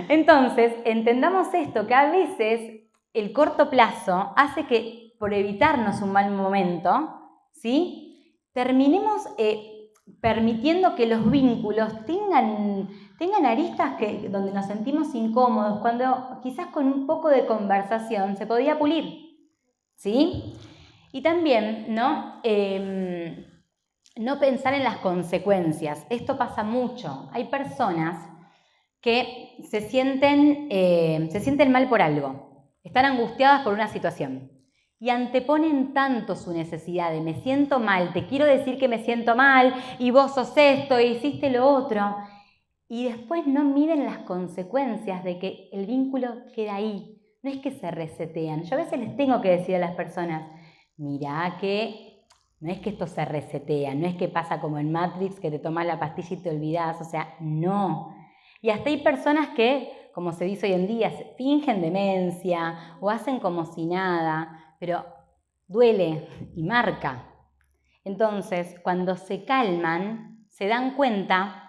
Entonces, entendamos esto, que a veces el corto plazo hace que, por evitarnos un mal momento, ¿sí? Terminemos permitiendo que los vínculos tengan aristas donde nos sentimos incómodos, cuando quizás con un poco de conversación se podía pulir, ¿sí? Y también, ¿no? No pensar en las consecuencias. Esto pasa mucho. Hay personas que se sienten mal por algo, están angustiadas por una situación y anteponen tanto su necesidad de me siento mal, te quiero decir que me siento mal y vos sos esto y hiciste lo otro, y después no miden las consecuencias de que el vínculo queda ahí. No es que se resetean. Yo a veces les tengo que decir a las personas, mirá que no es que esto se resetea, no es que pasa como en Matrix que te tomas la pastilla y te olvidás, o sea, no. Y hasta hay personas que, como se dice hoy en día, fingen demencia o hacen como si nada, pero duele y marca. Entonces, cuando se calman, se dan cuenta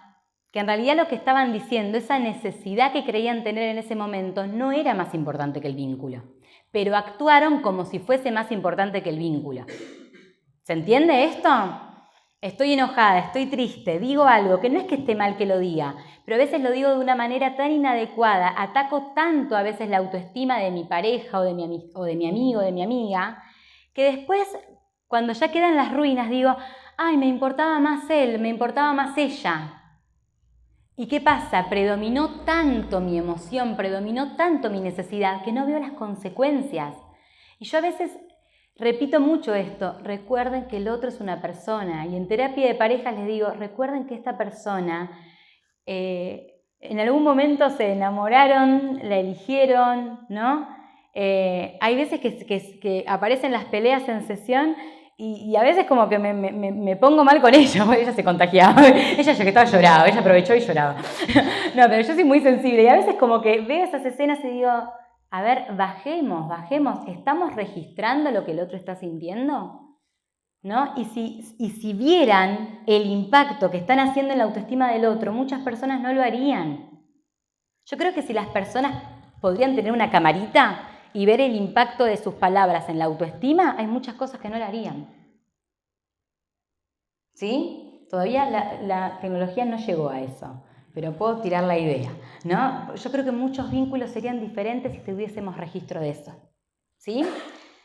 que en realidad lo que estaban diciendo, esa necesidad que creían tener en ese momento, no era más importante que el vínculo, pero actuaron como si fuese más importante que el vínculo. ¿Se entiende esto? Estoy enojada, estoy triste, digo algo, que no es que esté mal que lo diga, pero a veces lo digo de una manera tan inadecuada, ataco tanto a veces la autoestima de mi pareja o de mi amigo, de mi amiga, que después, cuando ya quedan las ruinas, digo, ay, me importaba más él, me importaba más ella. ¿Y qué pasa? Predominó tanto mi emoción, predominó tanto mi necesidad, que no veo las consecuencias. Y yo a veces repito mucho esto, recuerden que el otro es una persona, y en terapia de pareja les digo, recuerden que esta persona en algún momento se enamoraron, la eligieron, ¿no? Hay veces que aparecen las peleas en sesión y a veces como que me pongo mal con ella, porque ella se contagiaba, ella que estaba llorando, ella aprovechó y lloraba. No, pero yo soy muy sensible y a veces como que veo esas escenas y digo, a ver, bajemos, ¿estamos registrando lo que el otro está sintiendo? ¿No? Y si vieran el impacto que están haciendo en la autoestima del otro, muchas personas no lo harían. Yo creo que si las personas podrían tener una camarita y ver el impacto de sus palabras en la autoestima, hay muchas cosas que no lo harían. ¿Sí? Todavía la tecnología no llegó a eso, pero puedo tirar la idea, ¿no? Yo creo que muchos vínculos serían diferentes si tuviésemos registro de eso, ¿sí?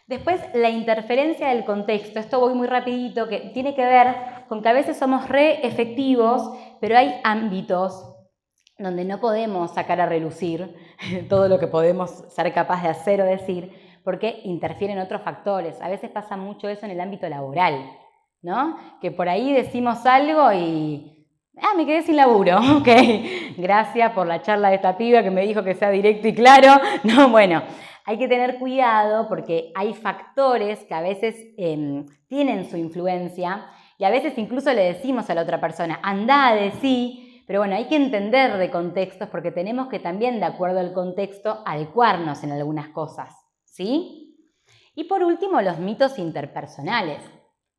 Después, la interferencia del contexto. Esto voy muy rapidito, que tiene que ver con que a veces somos re efectivos, pero hay ámbitos donde no podemos sacar a relucir todo lo que podemos ser capaz de hacer o decir, porque interfieren otros factores. A veces pasa mucho eso en el ámbito laboral, ¿no? Que por ahí decimos algo y me quedé sin laburo, ok, gracias por la charla de esta piba que me dijo que sea directo y claro. No, bueno, hay que tener cuidado porque hay factores que a veces tienen su influencia y a veces incluso le decimos a la otra persona, andá a decir, pero bueno, hay que entender de contextos porque tenemos que también, de acuerdo al contexto, adecuarnos en algunas cosas, ¿sí? Y por último, los mitos interpersonales.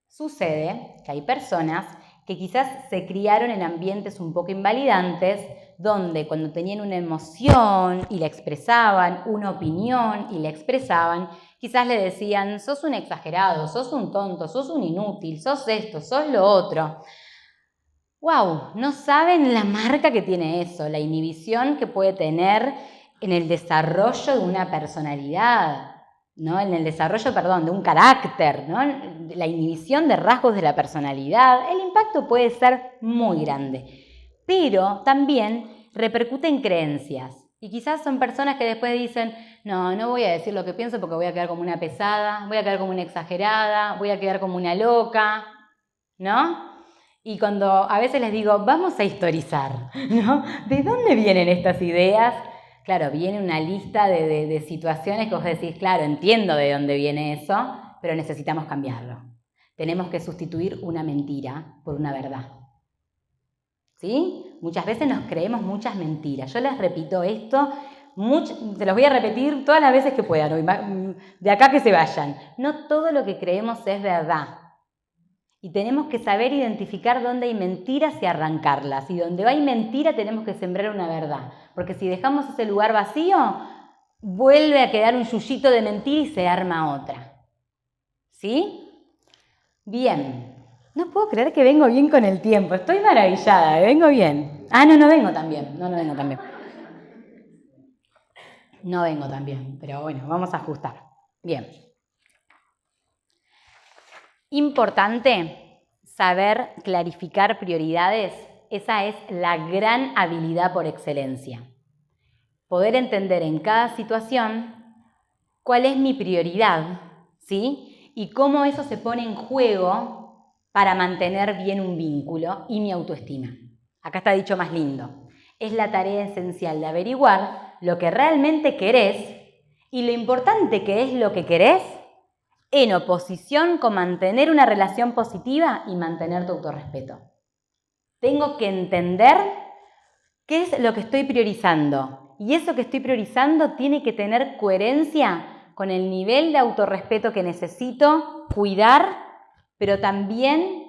Sucede que hay personas que quizás se criaron en ambientes un poco invalidantes, donde cuando tenían una emoción y la expresaban, una opinión y la expresaban, quizás le decían, sos un exagerado, sos un tonto, sos un inútil, sos esto, sos lo otro. ¡Wow! No saben la marca que tiene eso, la inhibición que puede tener en el desarrollo de una personalidad, ¿no? En el desarrollo, de un carácter, ¿no? La inhibición de rasgos de la personalidad. El impacto puede ser muy grande, pero también repercute en creencias. Y quizás son personas que después dicen, no voy a decir lo que pienso porque voy a quedar como una pesada, voy a quedar como una exagerada, voy a quedar como una loca, ¿no? Y cuando a veces les digo, vamos a historizar, ¿no? ¿De dónde vienen estas ideas? Claro, viene una lista de situaciones que vos decís, claro, entiendo de dónde viene eso, pero necesitamos cambiarlo. Tenemos que sustituir una mentira por una verdad. ¿Sí? Muchas veces nos creemos muchas mentiras. Yo les repito esto, se los voy a repetir todas las veces que puedan, de acá que se vayan. No todo lo que creemos es verdad. Y tenemos que saber identificar dónde hay mentiras y arrancarlas. Y donde hay mentira tenemos que sembrar una verdad. Porque si dejamos ese lugar vacío, vuelve a quedar un yuyito de mentira y se arma otra. ¿Sí? Bien. No puedo creer que vengo bien con el tiempo. Estoy maravillada, vengo bien. Ah, no vengo tan bien. No vengo tan bien. No vengo tan bien, pero bueno, vamos a ajustar. Bien. Importante saber clarificar prioridades. Esa es la gran habilidad por excelencia. Poder entender en cada situación cuál es mi prioridad, ¿sí? Y cómo eso se pone en juego para mantener bien un vínculo y mi autoestima. Acá está dicho más lindo. Es la tarea esencial de averiguar lo que realmente querés y lo importante que es lo que querés en oposición con mantener una relación positiva y mantener tu autorrespeto. Tengo que entender qué es lo que estoy priorizando. Y eso que estoy priorizando tiene que tener coherencia con el nivel de autorrespeto que necesito cuidar, pero también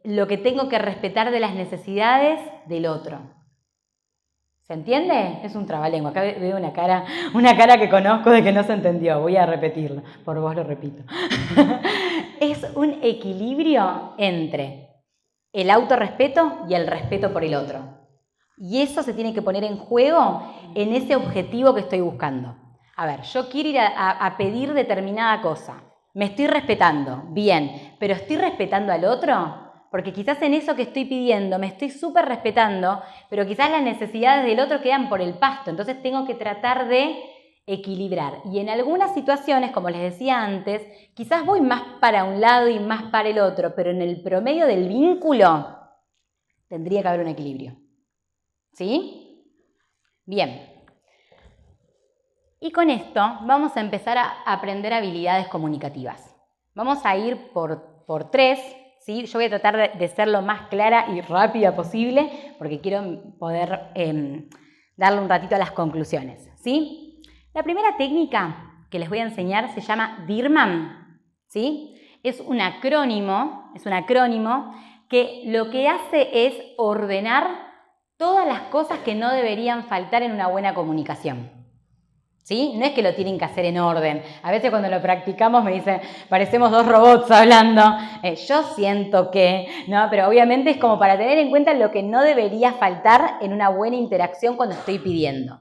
lo que tengo que respetar de las necesidades del otro. ¿Se entiende? Es un trabalengua. Acá veo una cara que conozco de que no se entendió. Voy a repetirlo. Por vos lo repito. Es un equilibrio entre el autorrespeto y el respeto por el otro. Y eso se tiene que poner en juego en ese objetivo que estoy buscando. A ver, yo quiero ir a pedir determinada cosa. Me estoy respetando, bien, pero ¿estoy respetando al otro? Porque quizás en eso que estoy pidiendo me estoy súper respetando, pero quizás las necesidades del otro quedan por el pasto. Entonces tengo que tratar de equilibrar. Y en algunas situaciones, como les decía antes, quizás voy más para un lado y más para el otro, pero en el promedio del vínculo tendría que haber un equilibrio. ¿Sí? Bien. Y con esto vamos a empezar a aprender habilidades comunicativas. Vamos a ir por 3, ¿sí? Yo voy a tratar de ser lo más clara y rápida posible porque quiero poder darle un ratito a las conclusiones, ¿sí? La primera técnica que les voy a enseñar se llama DIRMAM, ¿sí? Es un acrónimo que lo que hace es ordenar todas las cosas que no deberían faltar en una buena comunicación. ¿Sí? No es que lo tienen que hacer en orden. A veces cuando lo practicamos me dicen, parecemos 2 robots hablando. Yo siento que, ¿no? Pero obviamente es como para tener en cuenta lo que no debería faltar en una buena interacción cuando estoy pidiendo.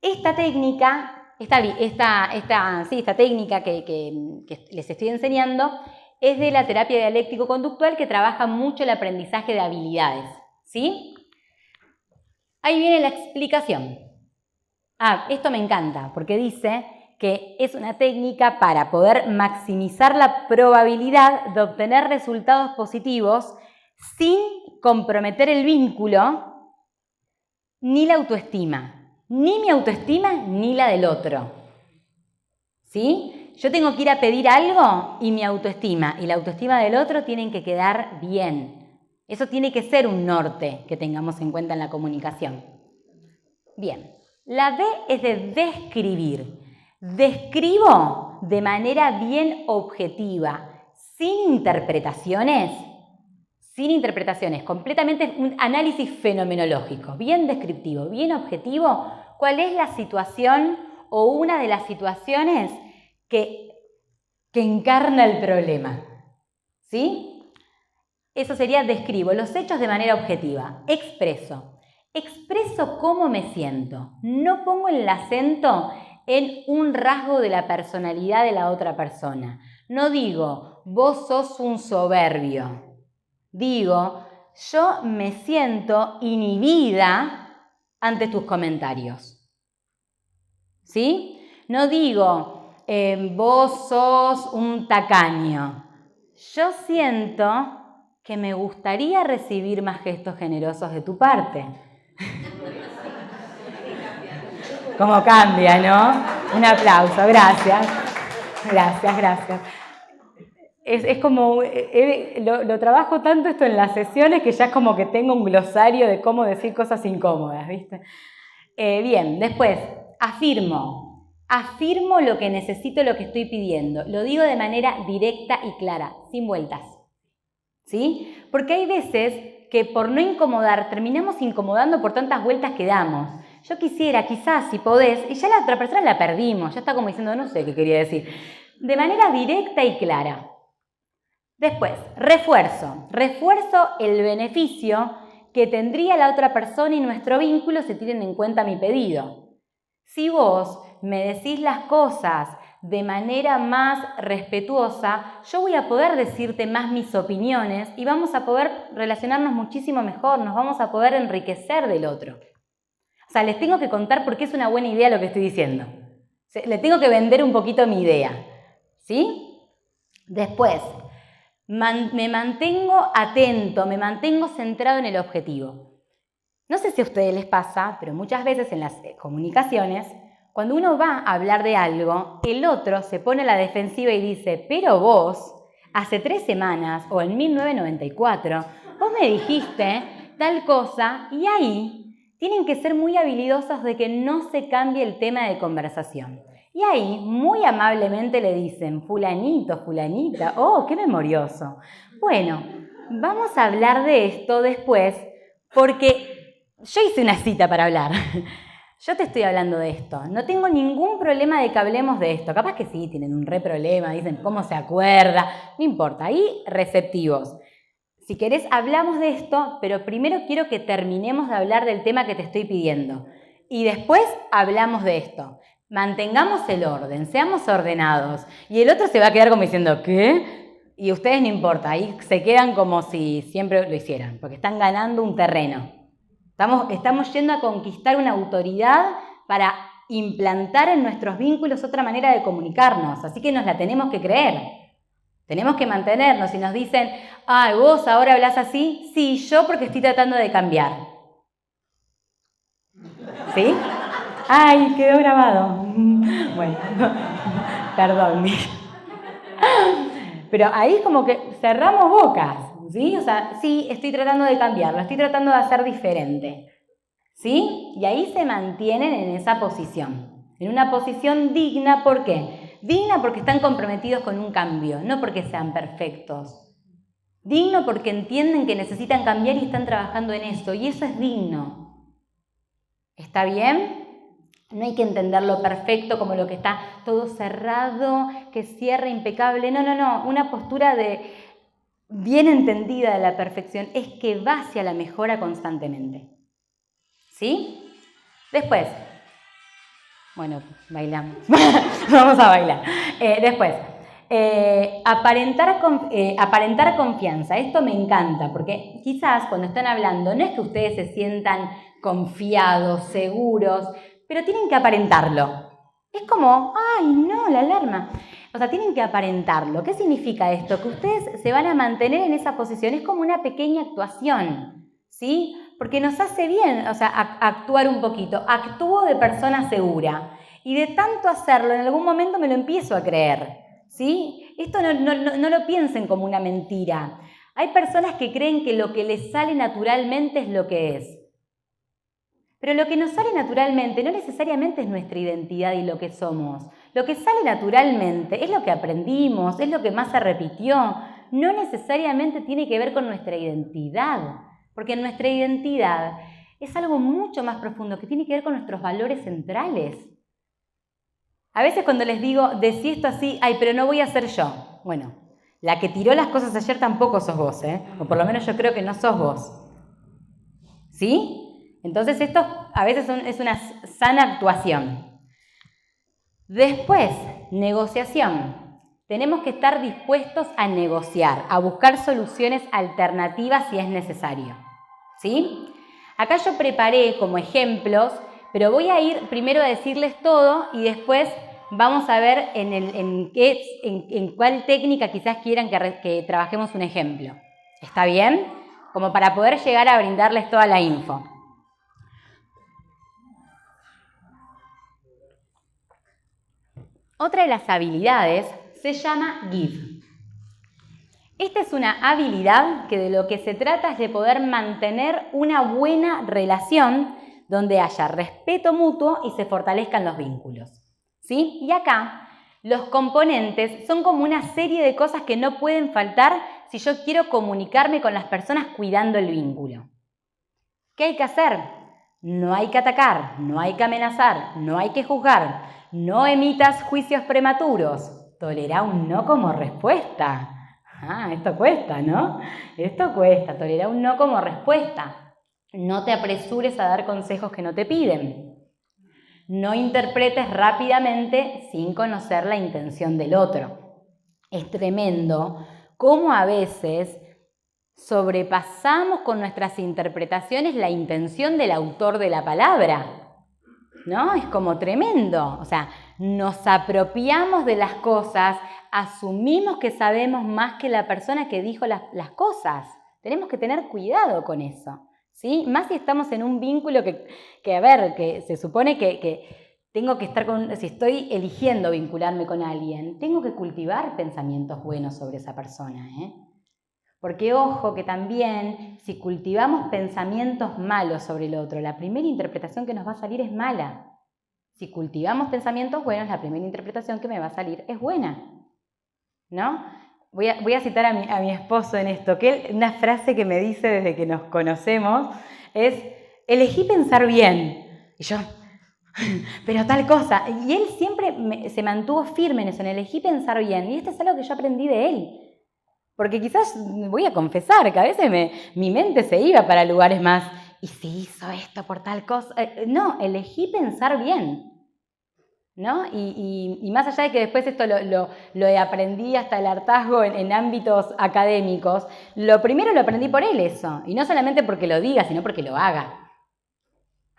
Esta técnica, esta técnica que les estoy enseñando es de la terapia dialéctico-conductual que trabaja mucho el aprendizaje de habilidades. ¿Sí? Ahí viene la explicación. Esto me encanta porque dice que es una técnica para poder maximizar la probabilidad de obtener resultados positivos sin comprometer el vínculo ni la autoestima, ni mi autoestima ni la del otro. ¿Sí? Yo tengo que ir a pedir algo y mi autoestima y la autoestima del otro tienen que quedar bien. Eso tiene que ser un norte que tengamos en cuenta en la comunicación. Bien. La D es de describir. Describo de manera bien objetiva, sin interpretaciones, completamente un análisis fenomenológico, bien descriptivo, bien objetivo, cuál es la situación o una de las situaciones que encarna el problema. ¿Sí? Eso sería describo los hechos de manera objetiva. Expreso cómo me siento. No pongo el acento en un rasgo de la personalidad de la otra persona. No digo, vos sos un soberbio. Digo, yo me siento inhibida ante tus comentarios. ¿Sí? No digo, vos sos un tacaño. Yo siento que me gustaría recibir más gestos generosos de tu parte. ¿Cómo cambia, no? Un aplauso, gracias. Gracias. Es como, lo trabajo tanto esto en las sesiones que ya es como que tengo un glosario de cómo decir cosas incómodas, ¿viste? Bien, después, afirmo lo que necesito, lo que estoy pidiendo. Lo digo de manera directa y clara, sin vueltas. ¿Sí? Porque hay veces que por no incomodar, terminamos incomodando por tantas vueltas que damos. Yo quisiera, quizás, si podés, y ya la otra persona la perdimos, ya está como diciendo, no sé qué quería decir. De manera directa y clara. Después, refuerzo. Refuerzo el beneficio que tendría la otra persona y nuestro vínculo si tienen en cuenta mi pedido. Si vos me decís las cosas de manera más respetuosa, yo voy a poder decirte más mis opiniones y vamos a poder relacionarnos muchísimo mejor, nos vamos a poder enriquecer del otro. O sea, les tengo que contar por qué es una buena idea lo que estoy diciendo. Le tengo que vender un poquito mi idea, ¿sí? Después, me mantengo atento, me mantengo centrado en el objetivo. No sé si a ustedes les pasa, pero muchas veces en las comunicaciones, cuando uno va a hablar de algo, el otro se pone a la defensiva y dice, pero vos, hace 3 semanas o en 1994, vos me dijiste tal cosa y ahí tienen que ser muy habilidosos de que no se cambie el tema de conversación. Y ahí, muy amablemente le dicen, fulanito, fulanita, oh, qué memorioso. Bueno, vamos a hablar de esto después porque yo hice una cita para hablar. Yo te estoy hablando de esto. No tengo ningún problema de que hablemos de esto. Capaz que sí, tienen un re problema, dicen cómo se acuerda. No importa, ahí receptivos. Si querés, hablamos de esto, pero primero quiero que terminemos de hablar del tema que te estoy pidiendo. Y después hablamos de esto. Mantengamos el orden, seamos ordenados. Y el otro se va a quedar como diciendo, ¿qué? Y ustedes no importa, ahí se quedan como si siempre lo hicieran, porque están ganando un terreno. Estamos yendo a conquistar una autoridad para implantar en nuestros vínculos otra manera de comunicarnos, así que nos la tenemos que creer. Tenemos que mantenernos. Si nos dicen, ay, vos ahora hablas así, sí, yo porque estoy tratando de cambiar. ¿Sí? Ay, quedó grabado. Bueno, perdón. Pero ahí es como que cerramos bocas, ¿sí? O sea, sí, estoy tratando de cambiarlo, estoy tratando de hacer diferente, ¿sí? Y ahí se mantienen en esa posición, en una posición digna, ¿por qué? Digna porque están comprometidos con un cambio, no porque sean perfectos. Digno porque entienden que necesitan cambiar y están trabajando en eso, y eso es digno. ¿Está bien? No hay que entenderlo perfecto como lo que está todo cerrado, que cierra impecable. No, no, no. Una postura de bien entendida de la perfección es que va hacia la mejora constantemente. ¿Sí? Después, bueno, bailamos. Vamos a bailar. Después, aparentar confianza. Esto me encanta porque quizás cuando están hablando no es que ustedes se sientan confiados, seguros, pero tienen que aparentarlo. Es como, ay, no, la alarma. O sea, tienen que aparentarlo. ¿Qué significa esto? Que ustedes se van a mantener en esa posición. Es como una pequeña actuación, ¿sí? Porque nos hace bien, o sea, actuar un poquito. Actúo de persona segura. Y de tanto hacerlo, en algún momento me lo empiezo a creer, ¿sí? Esto no lo piensen como una mentira. Hay personas que creen que lo que les sale naturalmente es lo que es. Pero lo que nos sale naturalmente no necesariamente es nuestra identidad y lo que somos. Lo que sale naturalmente es lo que aprendimos, es lo que más se repitió. No necesariamente tiene que ver con nuestra identidad, porque nuestra identidad es algo mucho más profundo que tiene que ver con nuestros valores centrales. A veces cuando les digo, decí esto así, ay, pero no voy a ser yo. Bueno, la que tiró las cosas ayer tampoco sos vos, ¿eh? O por lo menos yo creo que no sos vos. ¿Sí? Entonces esto a veces es una sana actuación. Después, negociación. Tenemos que estar dispuestos a negociar, a buscar soluciones alternativas si es necesario. ¿Sí? Acá yo preparé como ejemplos, pero voy a ir primero a decirles todo y después vamos a ver en cuál técnica quizás quieran que trabajemos un ejemplo. ¿Está bien? Como para poder llegar a brindarles toda la info. Otra de las habilidades se llama give. Esta es una habilidad que de lo que se trata es de poder mantener una buena relación donde haya respeto mutuo y se fortalezcan los vínculos, ¿sí? Y acá los componentes son como una serie de cosas que no pueden faltar si yo quiero comunicarme con las personas cuidando el vínculo. ¿Qué hay que hacer? No hay que atacar, no hay que amenazar, no hay que juzgar, no emitas juicios prematuros. Tolera un no como respuesta. Esto cuesta, ¿no? Esto cuesta, tolerar un no como respuesta. No te apresures a dar consejos que no te piden. No interpretes rápidamente sin conocer la intención del otro. Es tremendo cómo a veces sobrepasamos con nuestras interpretaciones la intención del autor de la palabra, ¿no? Es como tremendo. O sea, nos apropiamos de las cosas, asumimos que sabemos más que la persona que dijo las cosas. Tenemos que tener cuidado con eso, ¿sí? Más si estamos en un vínculo que se supone que tengo que estar con, si estoy eligiendo vincularme con alguien, tengo que cultivar pensamientos buenos sobre esa persona, ¿eh? Porque ojo que también si cultivamos pensamientos malos sobre el otro, la primera interpretación que nos va a salir es mala. Si cultivamos pensamientos buenos, la primera interpretación que me va a salir es buena, ¿no? Voy a citar a mi esposo en esto, que una frase que me dice desde que nos conocemos es: elegí pensar bien. Y yo, pero tal cosa. Y él siempre se mantuvo firme en eso, en elegí pensar bien. Y esto es algo que yo aprendí de él. Porque quizás, voy a confesar, que a veces mi mente se iba para lugares más, ¿y si hizo esto por tal cosa? No, elegí pensar bien, ¿no? Y más allá de que después esto lo aprendí hasta el hartazgo en ámbitos académicos, lo primero lo aprendí por él eso, y no solamente porque lo diga, sino porque lo haga,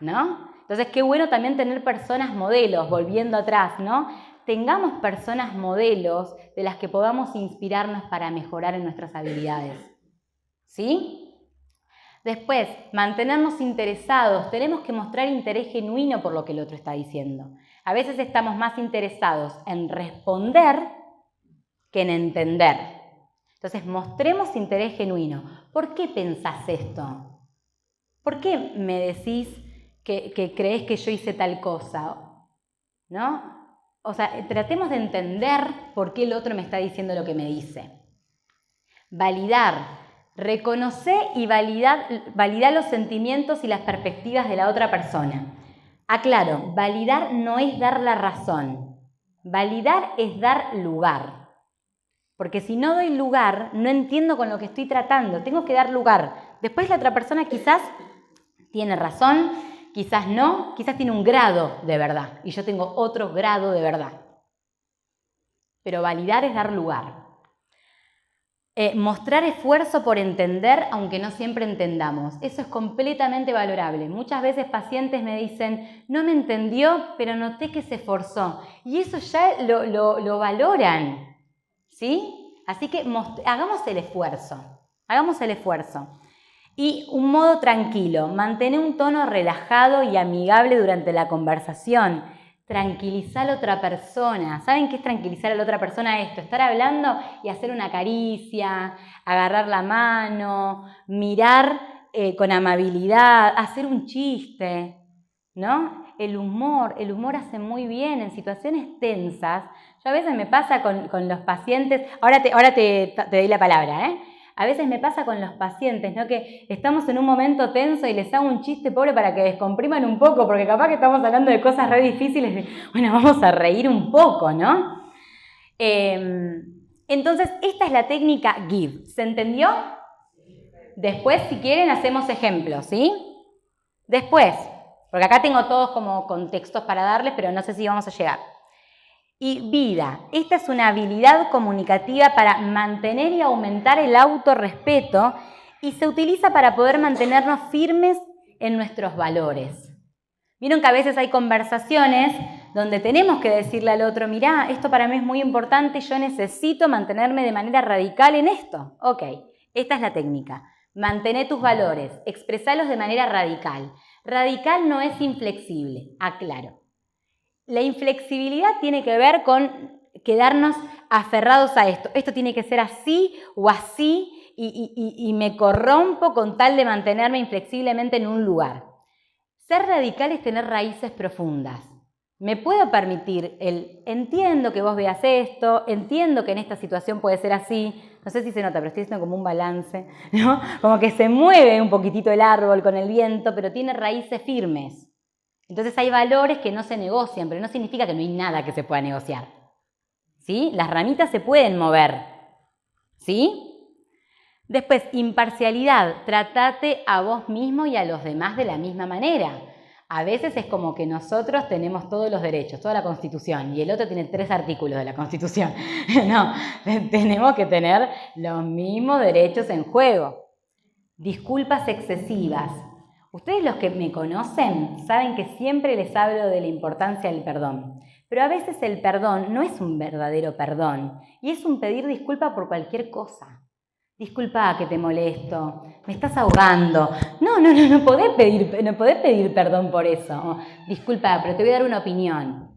¿no? Entonces, qué bueno también tener personas modelos, volviendo atrás, ¿no? Tengamos personas modelos de las que podamos inspirarnos para mejorar en nuestras habilidades, ¿sí? Después, mantenernos interesados. Tenemos que mostrar interés genuino por lo que el otro está diciendo. A veces estamos más interesados en responder que en entender. Entonces, mostremos interés genuino. ¿Por qué pensás esto? ¿Por qué me decís que crees que yo hice tal cosa? ¿No? O sea, tratemos de entender por qué el otro me está diciendo lo que me dice. Validar. Reconocer y validar los sentimientos y las perspectivas de la otra persona. Aclaro, validar no es dar la razón. Validar es dar lugar. Porque si no doy lugar, no entiendo con lo que estoy tratando. Tengo que dar lugar. Después la otra persona quizás tiene razón, quizás no, quizás tiene un grado de verdad y yo tengo otro grado de verdad. Pero validar es dar lugar. Mostrar esfuerzo por entender, aunque no siempre entendamos. Eso es completamente valorable. Muchas veces pacientes me dicen, no me entendió, pero noté que se esforzó. Y eso ya lo valoran, ¿sí? Así que hagamos el esfuerzo. Hagamos el esfuerzo. Y un modo tranquilo, mantener un tono relajado y amigable durante la conversación. Tranquilizar a la otra persona. ¿Saben qué es tranquilizar a la otra persona? Esto, estar hablando y hacer una caricia, agarrar la mano, mirar con amabilidad, hacer un chiste, ¿no? El humor hace muy bien en situaciones tensas. Yo a veces me pasa con los pacientes, ahora te doy la palabra, ¿eh? A veces me pasa con los pacientes, ¿no? Que estamos en un momento tenso y les hago un chiste pobre para que descompriman un poco, porque capaz que estamos hablando de cosas re difíciles, bueno, vamos a reír un poco, ¿no? Entonces, esta es la técnica GIVE, ¿se entendió? Después, si quieren, hacemos ejemplos, ¿sí? Después, porque acá tengo todos como contextos para darles, pero no sé si vamos a llegar. Y vida. Esta es una habilidad comunicativa para mantener y aumentar el autorrespeto y se utiliza para poder mantenernos firmes en nuestros valores. Vieron que a veces hay conversaciones donde tenemos que decirle al otro, mirá, esto para mí es muy importante y yo necesito mantenerme de manera radical en esto. Ok, esta es la técnica. Mantener tus valores, expresalos de manera radical. Radical no es inflexible, aclaro. La inflexibilidad tiene que ver con quedarnos aferrados a esto. Esto tiene que ser así o así y me corrompo con tal de mantenerme inflexiblemente en un lugar. Ser radical es tener raíces profundas. Me puedo permitir entiendo que vos veas esto, entiendo que en esta situación puede ser así, no sé si se nota, pero estoy haciendo como un balance, ¿no? Como que se mueve un poquitito el árbol con el viento, pero tiene raíces firmes. Entonces hay valores que no se negocian, pero no significa que no hay nada que se pueda negociar, ¿sí? Las ramitas se pueden mover, ¿Sí? Después, imparcialidad. Tratate a vos mismo y a los demás de la misma manera. A veces es como que nosotros tenemos todos los derechos, toda la Constitución, y el otro tiene 3 artículos de la Constitución. No, tenemos que tener los mismos derechos en juego. Disculpas excesivas. Ustedes los que me conocen saben que siempre les hablo de la importancia del perdón. Pero a veces el perdón no es un verdadero perdón y es un pedir disculpa por cualquier cosa. Disculpa que te molesto, me estás ahogando. No podés pedir perdón por eso. Disculpa, pero te voy a dar una opinión.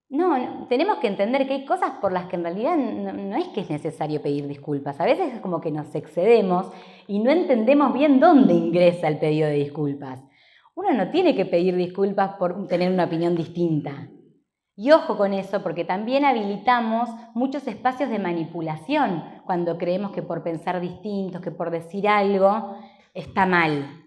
No, tenemos que entender que hay cosas por las que en realidad no es que es necesario pedir disculpas. A veces es como que nos excedemos y no entendemos bien dónde ingresa el pedido de disculpas. Uno no tiene que pedir disculpas por tener una opinión distinta. Y ojo con eso, porque también habilitamos muchos espacios de manipulación cuando creemos que por pensar distintos, que por decir algo, está mal.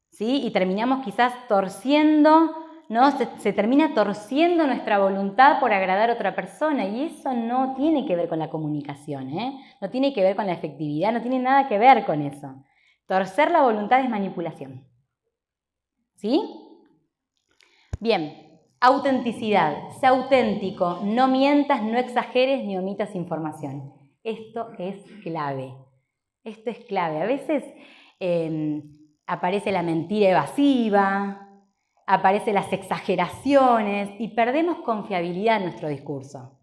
¿Sí? Y terminamos quizás torciendo, ¿no? Se termina torciendo nuestra voluntad por agradar a otra persona y eso no tiene que ver con la comunicación, no tiene que ver con la efectividad, no tiene nada que ver con eso. Torcer la voluntad es manipulación. ¿Sí? Bien. Autenticidad. Sé auténtico, no mientas, no exageres ni omitas información. Esto es clave. Esto es clave. A veces aparece la mentira evasiva, aparecen las exageraciones y perdemos confiabilidad en nuestro discurso.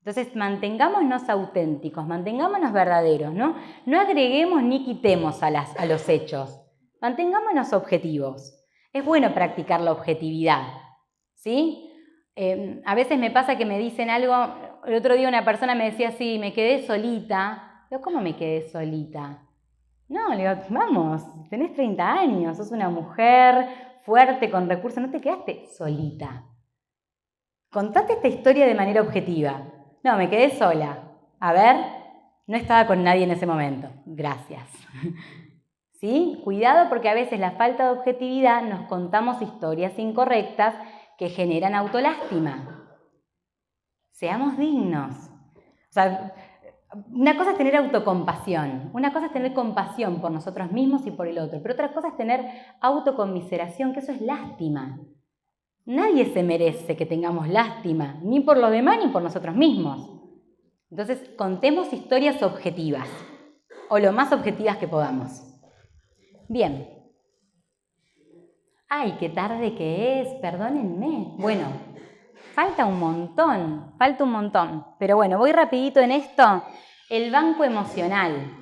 Entonces, mantengámonos auténticos, mantengámonos verdaderos, ¿no? No agreguemos ni quitemos a los hechos. Mantengámonos objetivos. Es bueno practicar la objetividad. ¿Sí? A veces me pasa que me dicen algo, el otro día una persona me decía así, me quedé solita. Yo, ¿cómo me quedé solita? No, le digo, vamos, tenés 30 años, sos una mujer fuerte, con recursos, no te quedaste solita. Contate esta historia de manera objetiva. No, me quedé sola. A ver, no estaba con nadie en ese momento. Gracias. ¿Sí? Cuidado porque a veces la falta de objetividad nos contamos historias incorrectas que generan autolástima. Seamos dignos. O sea, una cosa es tener autocompasión, una cosa es tener compasión por nosotros mismos y por el otro, pero otra cosa es tener autoconmiseración, que eso es lástima. Nadie se merece que tengamos lástima, ni por los demás ni por nosotros mismos. Entonces, contemos historias objetivas, o lo más objetivas que podamos. Bien. ¡Ay, qué tarde que es! Perdónenme. Bueno, falta un montón. Pero bueno, voy rapidito en esto. El banco emocional.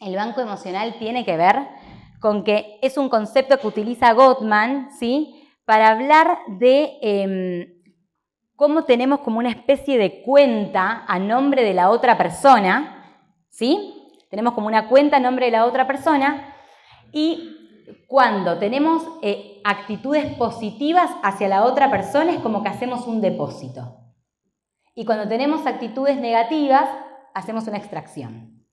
El banco emocional tiene que ver con que es un concepto que utiliza Gottman, ¿sí? Para hablar de cómo tenemos como una especie de cuenta a nombre de la otra persona, ¿sí? Tenemos como una cuenta a nombre de la otra persona y cuando tenemos actitudes positivas hacia la otra persona es como que hacemos un depósito. Y cuando tenemos actitudes negativas, hacemos una extracción.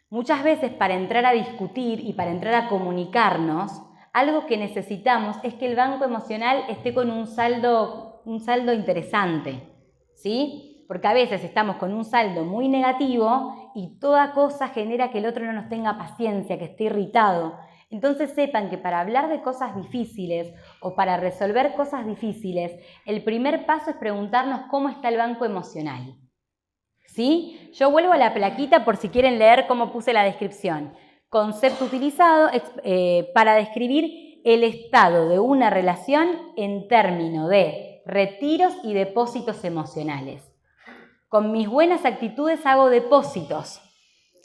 Muchas veces para entrar a discutir y para entrar a comunicarnos, algo que necesitamos es que el banco emocional esté con un saldo interesante, ¿sí? Porque a veces estamos con un saldo muy negativo y toda cosa genera que el otro no nos tenga paciencia, que esté irritado. Entonces sepan que para hablar de cosas difíciles o para resolver cosas difíciles, el primer paso es preguntarnos cómo está el banco emocional. ¿Sí? Yo vuelvo a la plaquita por si quieren leer cómo puse la descripción. Concepto utilizado para describir el estado de una relación en términos de retiros y depósitos emocionales. Con mis buenas actitudes hago depósitos.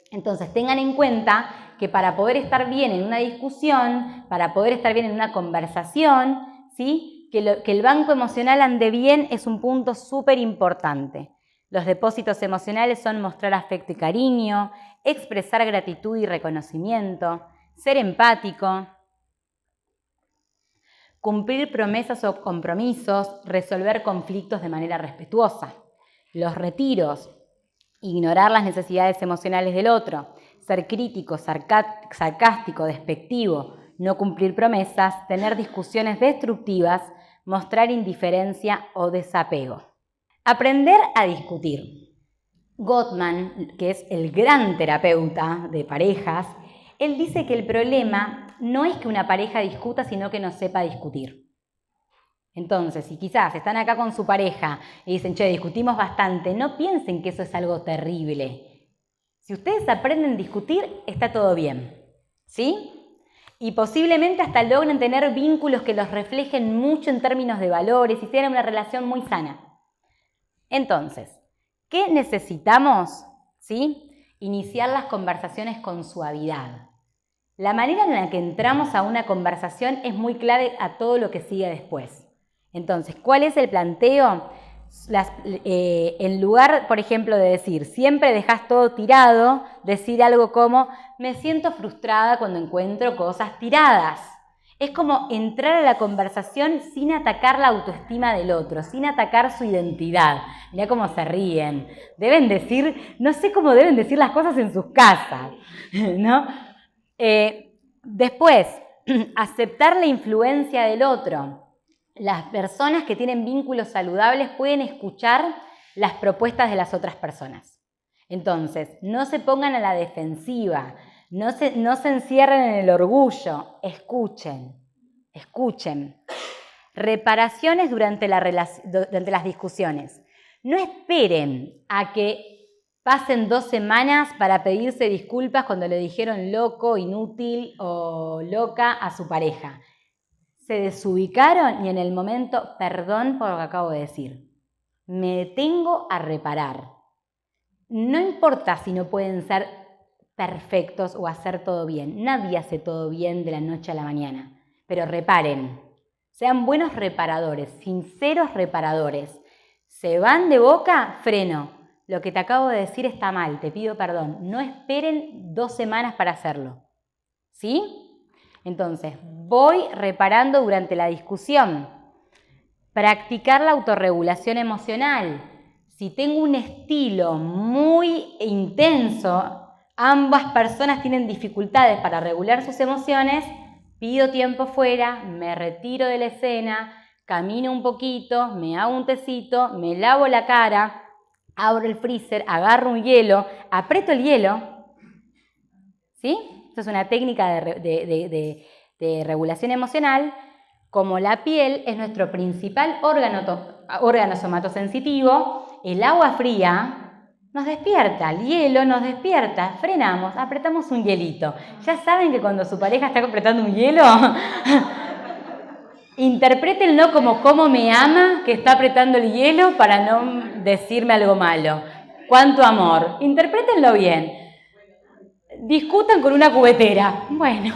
Entonces tengan en cuenta que para poder estar bien en una discusión, para poder estar bien en una conversación, ¿sí? que el banco emocional ande bien es un punto súper importante. Los depósitos emocionales son mostrar afecto y cariño, expresar gratitud y reconocimiento, ser empático, cumplir promesas o compromisos, resolver conflictos de manera respetuosa. Los retiros, ignorar las necesidades emocionales del otro, ser crítico, sarcástico, despectivo, no cumplir promesas, tener discusiones destructivas, mostrar indiferencia o desapego. Aprender a discutir. Gottman, que es el gran terapeuta de parejas, él dice que el problema no es que una pareja discuta, sino que no sepa discutir. Entonces, si quizás están acá con su pareja y dicen, che, discutimos bastante, no piensen que eso es algo terrible. Si ustedes aprenden a discutir, está todo bien, ¿sí? Y posiblemente hasta logren tener vínculos que los reflejen mucho en términos de valores y tengan una relación muy sana. Entonces, ¿qué necesitamos? ¿Sí? Iniciar las conversaciones con suavidad. La manera en la que entramos a una conversación es muy clave a todo lo que sigue después. Entonces, ¿cuál es el planteo? En lugar, por ejemplo, de decir, siempre dejas todo tirado, decir algo como, me siento frustrada cuando encuentro cosas tiradas. Es como entrar a la conversación sin atacar la autoestima del otro, sin atacar su identidad. Mirá cómo se ríen. Deben decir, no sé cómo deben decir las cosas en sus casas, ¿no? Después, aceptar la influencia del otro. Las personas que tienen vínculos saludables pueden escuchar las propuestas de las otras personas. Entonces, no se pongan a la defensiva, no se encierren en el orgullo, escuchen. Reparaciones durante las discusiones. No esperen a que pasen 2 semanas para pedirse disculpas cuando le dijeron loco, inútil o loca a su pareja. Se desubicaron y en el momento, perdón por lo que acabo de decir, me detengo a reparar. No importa si no pueden ser perfectos o hacer todo bien. Nadie hace todo bien de la noche a la mañana. Pero reparen. Sean buenos reparadores, sinceros reparadores. ¿Se van de boca? Freno. Lo que te acabo de decir está mal, te pido perdón. No esperen 2 semanas para hacerlo. ¿Sí? Entonces, voy reparando durante la discusión. Practicar la autorregulación emocional. Si tengo un estilo muy intenso, ambas personas tienen dificultades para regular sus emociones, pido tiempo fuera, me retiro de la escena, camino un poquito, me hago un tecito, me lavo la cara, abro el freezer, agarro un hielo, aprieto el hielo, ¿sí? Esto es una técnica de regulación emocional. Como la piel es nuestro principal órgano somatosensitivo, el agua fría nos despierta, el hielo nos despierta, frenamos, apretamos un hielito. Ya saben que cuando su pareja está apretando un hielo, interprétenlo como cómo me ama que está apretando el hielo para no decirme algo malo. Cuánto amor. Interprétenlo bien. Discutan con una cubetera. Bueno,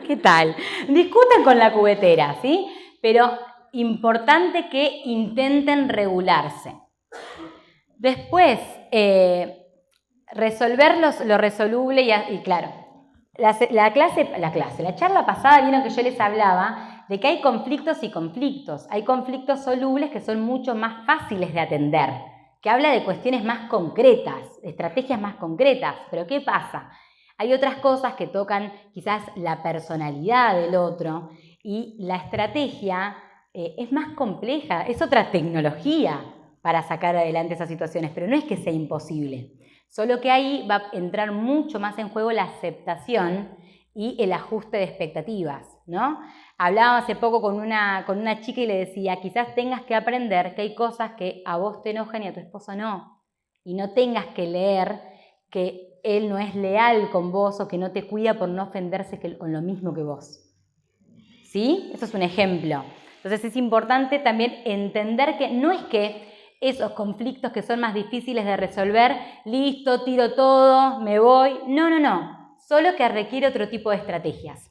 ¿qué tal? Discutan con la cubetera, ¿sí? Pero importante que intenten regularse. Después, resolver lo resoluble y claro, la charla pasada vieron que yo les hablaba de que hay conflictos y conflictos. Hay conflictos solubles que son mucho más fáciles de atender, que habla de cuestiones más concretas, estrategias más concretas. Pero ¿qué pasa? Hay otras cosas que tocan quizás la personalidad del otro y la estrategia es más compleja, es otra tecnología para sacar adelante esas situaciones, pero no es que sea imposible. Solo que ahí va a entrar mucho más en juego la aceptación y el ajuste de expectativas, ¿no? Hablaba hace poco con una chica y le decía, quizás tengas que aprender que hay cosas que a vos te enojan y a tu esposo no. Y no tengas que leer que él no es leal con vos o que no te cuida por no ofenderse con lo mismo que vos. ¿Sí? Eso es un ejemplo. Entonces es importante también entender que no es que esos conflictos que son más difíciles de resolver, listo, tiro todo, me voy. No. Solo que requiere otro tipo de estrategias.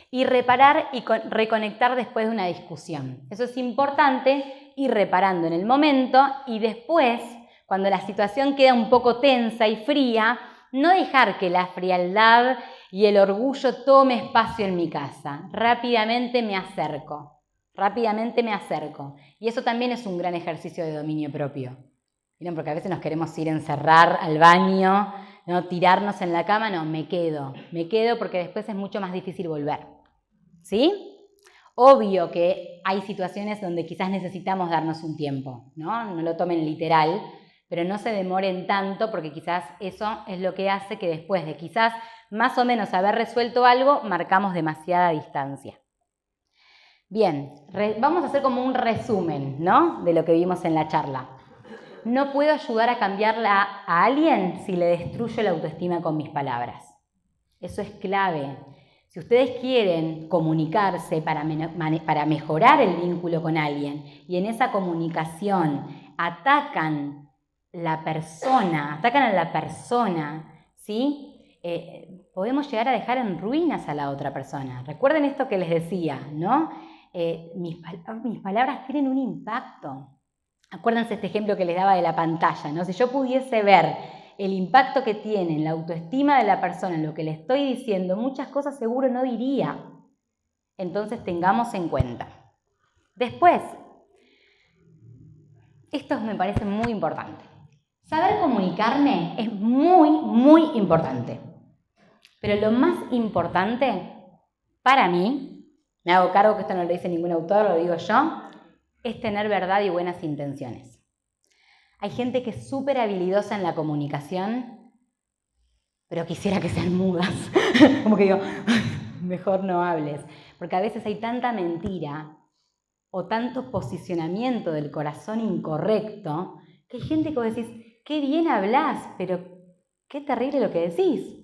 Y reparar y reconectar después de una discusión. Eso es importante, ir reparando en el momento y después, cuando la situación queda un poco tensa y fría, no dejar que la frialdad y el orgullo tome espacio en mi casa. Rápidamente me acerco. Y eso también es un gran ejercicio de dominio propio. ¿Vieron? Porque a veces nos queremos ir a encerrar al baño, no tirarnos en la cama, no, me quedo porque después es mucho más difícil volver. ¿Sí? Obvio que hay situaciones donde quizás necesitamos darnos un tiempo, ¿no? No lo tomen literal, pero no se demoren tanto porque quizás eso es lo que hace que después de quizás más o menos haber resuelto algo, marcamos demasiada distancia. Bien, vamos a hacer como un resumen, ¿no?, de lo que vimos en la charla. No puedo ayudar a cambiarla a alguien si le destruyo la autoestima con mis palabras. Eso es clave. Si ustedes quieren comunicarse para mejorar el vínculo con alguien y en esa comunicación atacan a la persona, ¿sí?, podemos llegar a dejar en ruinas a la otra persona. Recuerden esto que les decía, ¿no? Mis palabras tienen un impacto. Acuérdense este ejemplo que les daba de la pantalla, ¿no? Si yo pudiese ver el impacto que tiene en la autoestima de la persona, en lo que le estoy diciendo, muchas cosas seguro no diría. Entonces tengamos en cuenta. Después, esto me parece muy importante. Saber comunicarme es muy, muy importante. Pero lo más importante, para mí, me hago cargo que esto no lo dice ningún autor, lo digo yo, es tener verdad y buenas intenciones. Hay gente que es súper habilidosa en la comunicación, pero quisiera que sean mudas. Como que digo, mejor no hables. Porque a veces hay tanta mentira o tanto posicionamiento del corazón incorrecto que hay gente que vos decís, qué bien hablás, pero qué terrible lo que decís,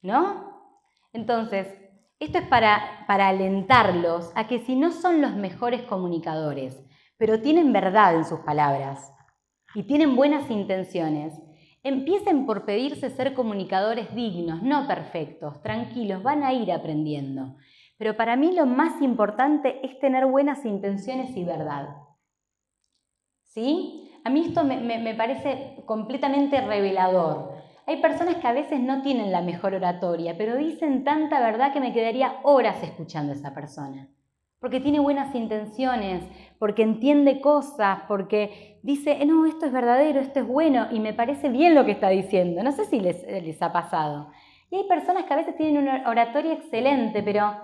¿no? Entonces, esto es para alentarlos a que si no son los mejores comunicadores, pero tienen verdad en sus palabras y tienen buenas intenciones, empiecen por pedirse ser comunicadores dignos, no perfectos, tranquilos, van a ir aprendiendo. Pero para mí lo más importante es tener buenas intenciones y verdad. ¿Sí? A mí esto me parece completamente revelador. Hay personas que a veces no tienen la mejor oratoria, pero dicen tanta verdad que me quedaría horas escuchando a esa persona. Porque tiene buenas intenciones, porque entiende cosas, porque dice, no, esto es verdadero, esto es bueno, y me parece bien lo que está diciendo. No sé si les ha pasado. Y hay personas que a veces tienen una oratoria excelente, pero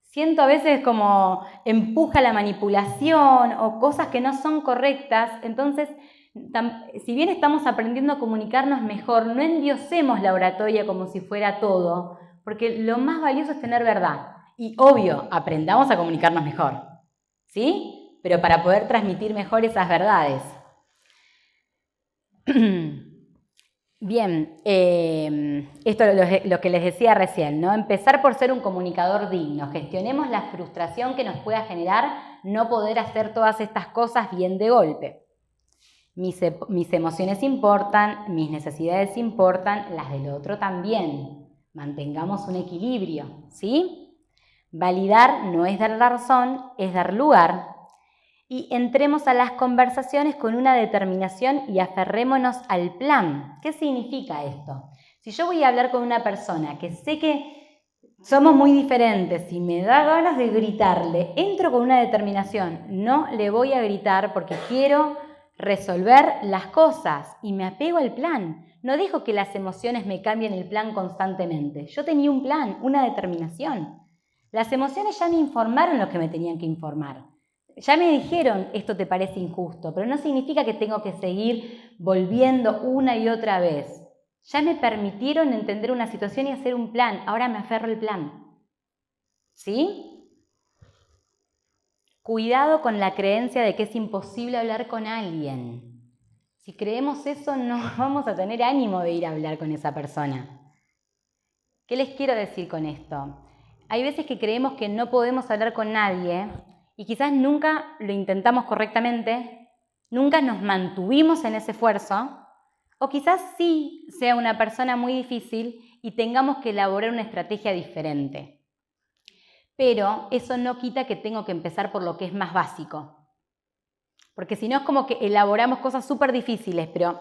siento a veces como empuja la manipulación o cosas que no son correctas. Entonces, si bien estamos aprendiendo a comunicarnos mejor, no endiosemos la oratoria como si fuera todo, porque lo más valioso es tener verdad. Y obvio, aprendamos a comunicarnos mejor, ¿sí? Pero para poder transmitir mejor esas verdades. Bien, esto es lo que les decía recién, ¿no? Empezar por ser un comunicador digno. Gestionemos la frustración que nos pueda generar no poder hacer todas estas cosas bien de golpe. Mis emociones importan, mis necesidades importan, las del otro también. Mantengamos un equilibrio, ¿sí? Validar no es dar la razón, es dar lugar. Y entremos a las conversaciones con una determinación y aferrémonos al plan. ¿Qué significa esto? Si yo voy a hablar con una persona que sé que somos muy diferentes y me da ganas de gritarle, entro con una determinación. No le voy a gritar porque quiero resolver las cosas y me apego al plan. No dejo que las emociones me cambien el plan constantemente. Yo tenía un plan, una determinación. Las emociones ya me informaron lo que me tenían que informar. Ya me dijeron, esto te parece injusto, pero no significa que tengo que seguir volviendo una y otra vez. Ya me permitieron entender una situación y hacer un plan. Ahora me aferro al plan. ¿Sí? Cuidado con la creencia de que es imposible hablar con alguien. Si creemos eso, no vamos a tener ánimo de ir a hablar con esa persona. ¿Qué les quiero decir con esto? Hay veces que creemos que no podemos hablar con nadie y quizás nunca lo intentamos correctamente, nunca nos mantuvimos en ese esfuerzo, o quizás sí sea una persona muy difícil y tengamos que elaborar una estrategia diferente. Pero eso no quita que tengo que empezar por lo que es más básico. Porque si no es como que elaboramos cosas súper difíciles, pero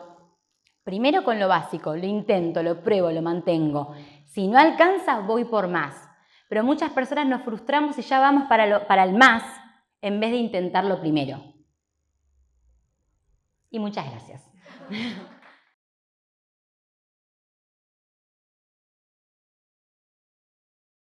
primero con lo básico, lo intento, lo pruebo, lo mantengo. Si no alcanza, voy por más. Pero muchas personas nos frustramos y ya vamos para el más en vez de intentarlo primero. Y muchas gracias.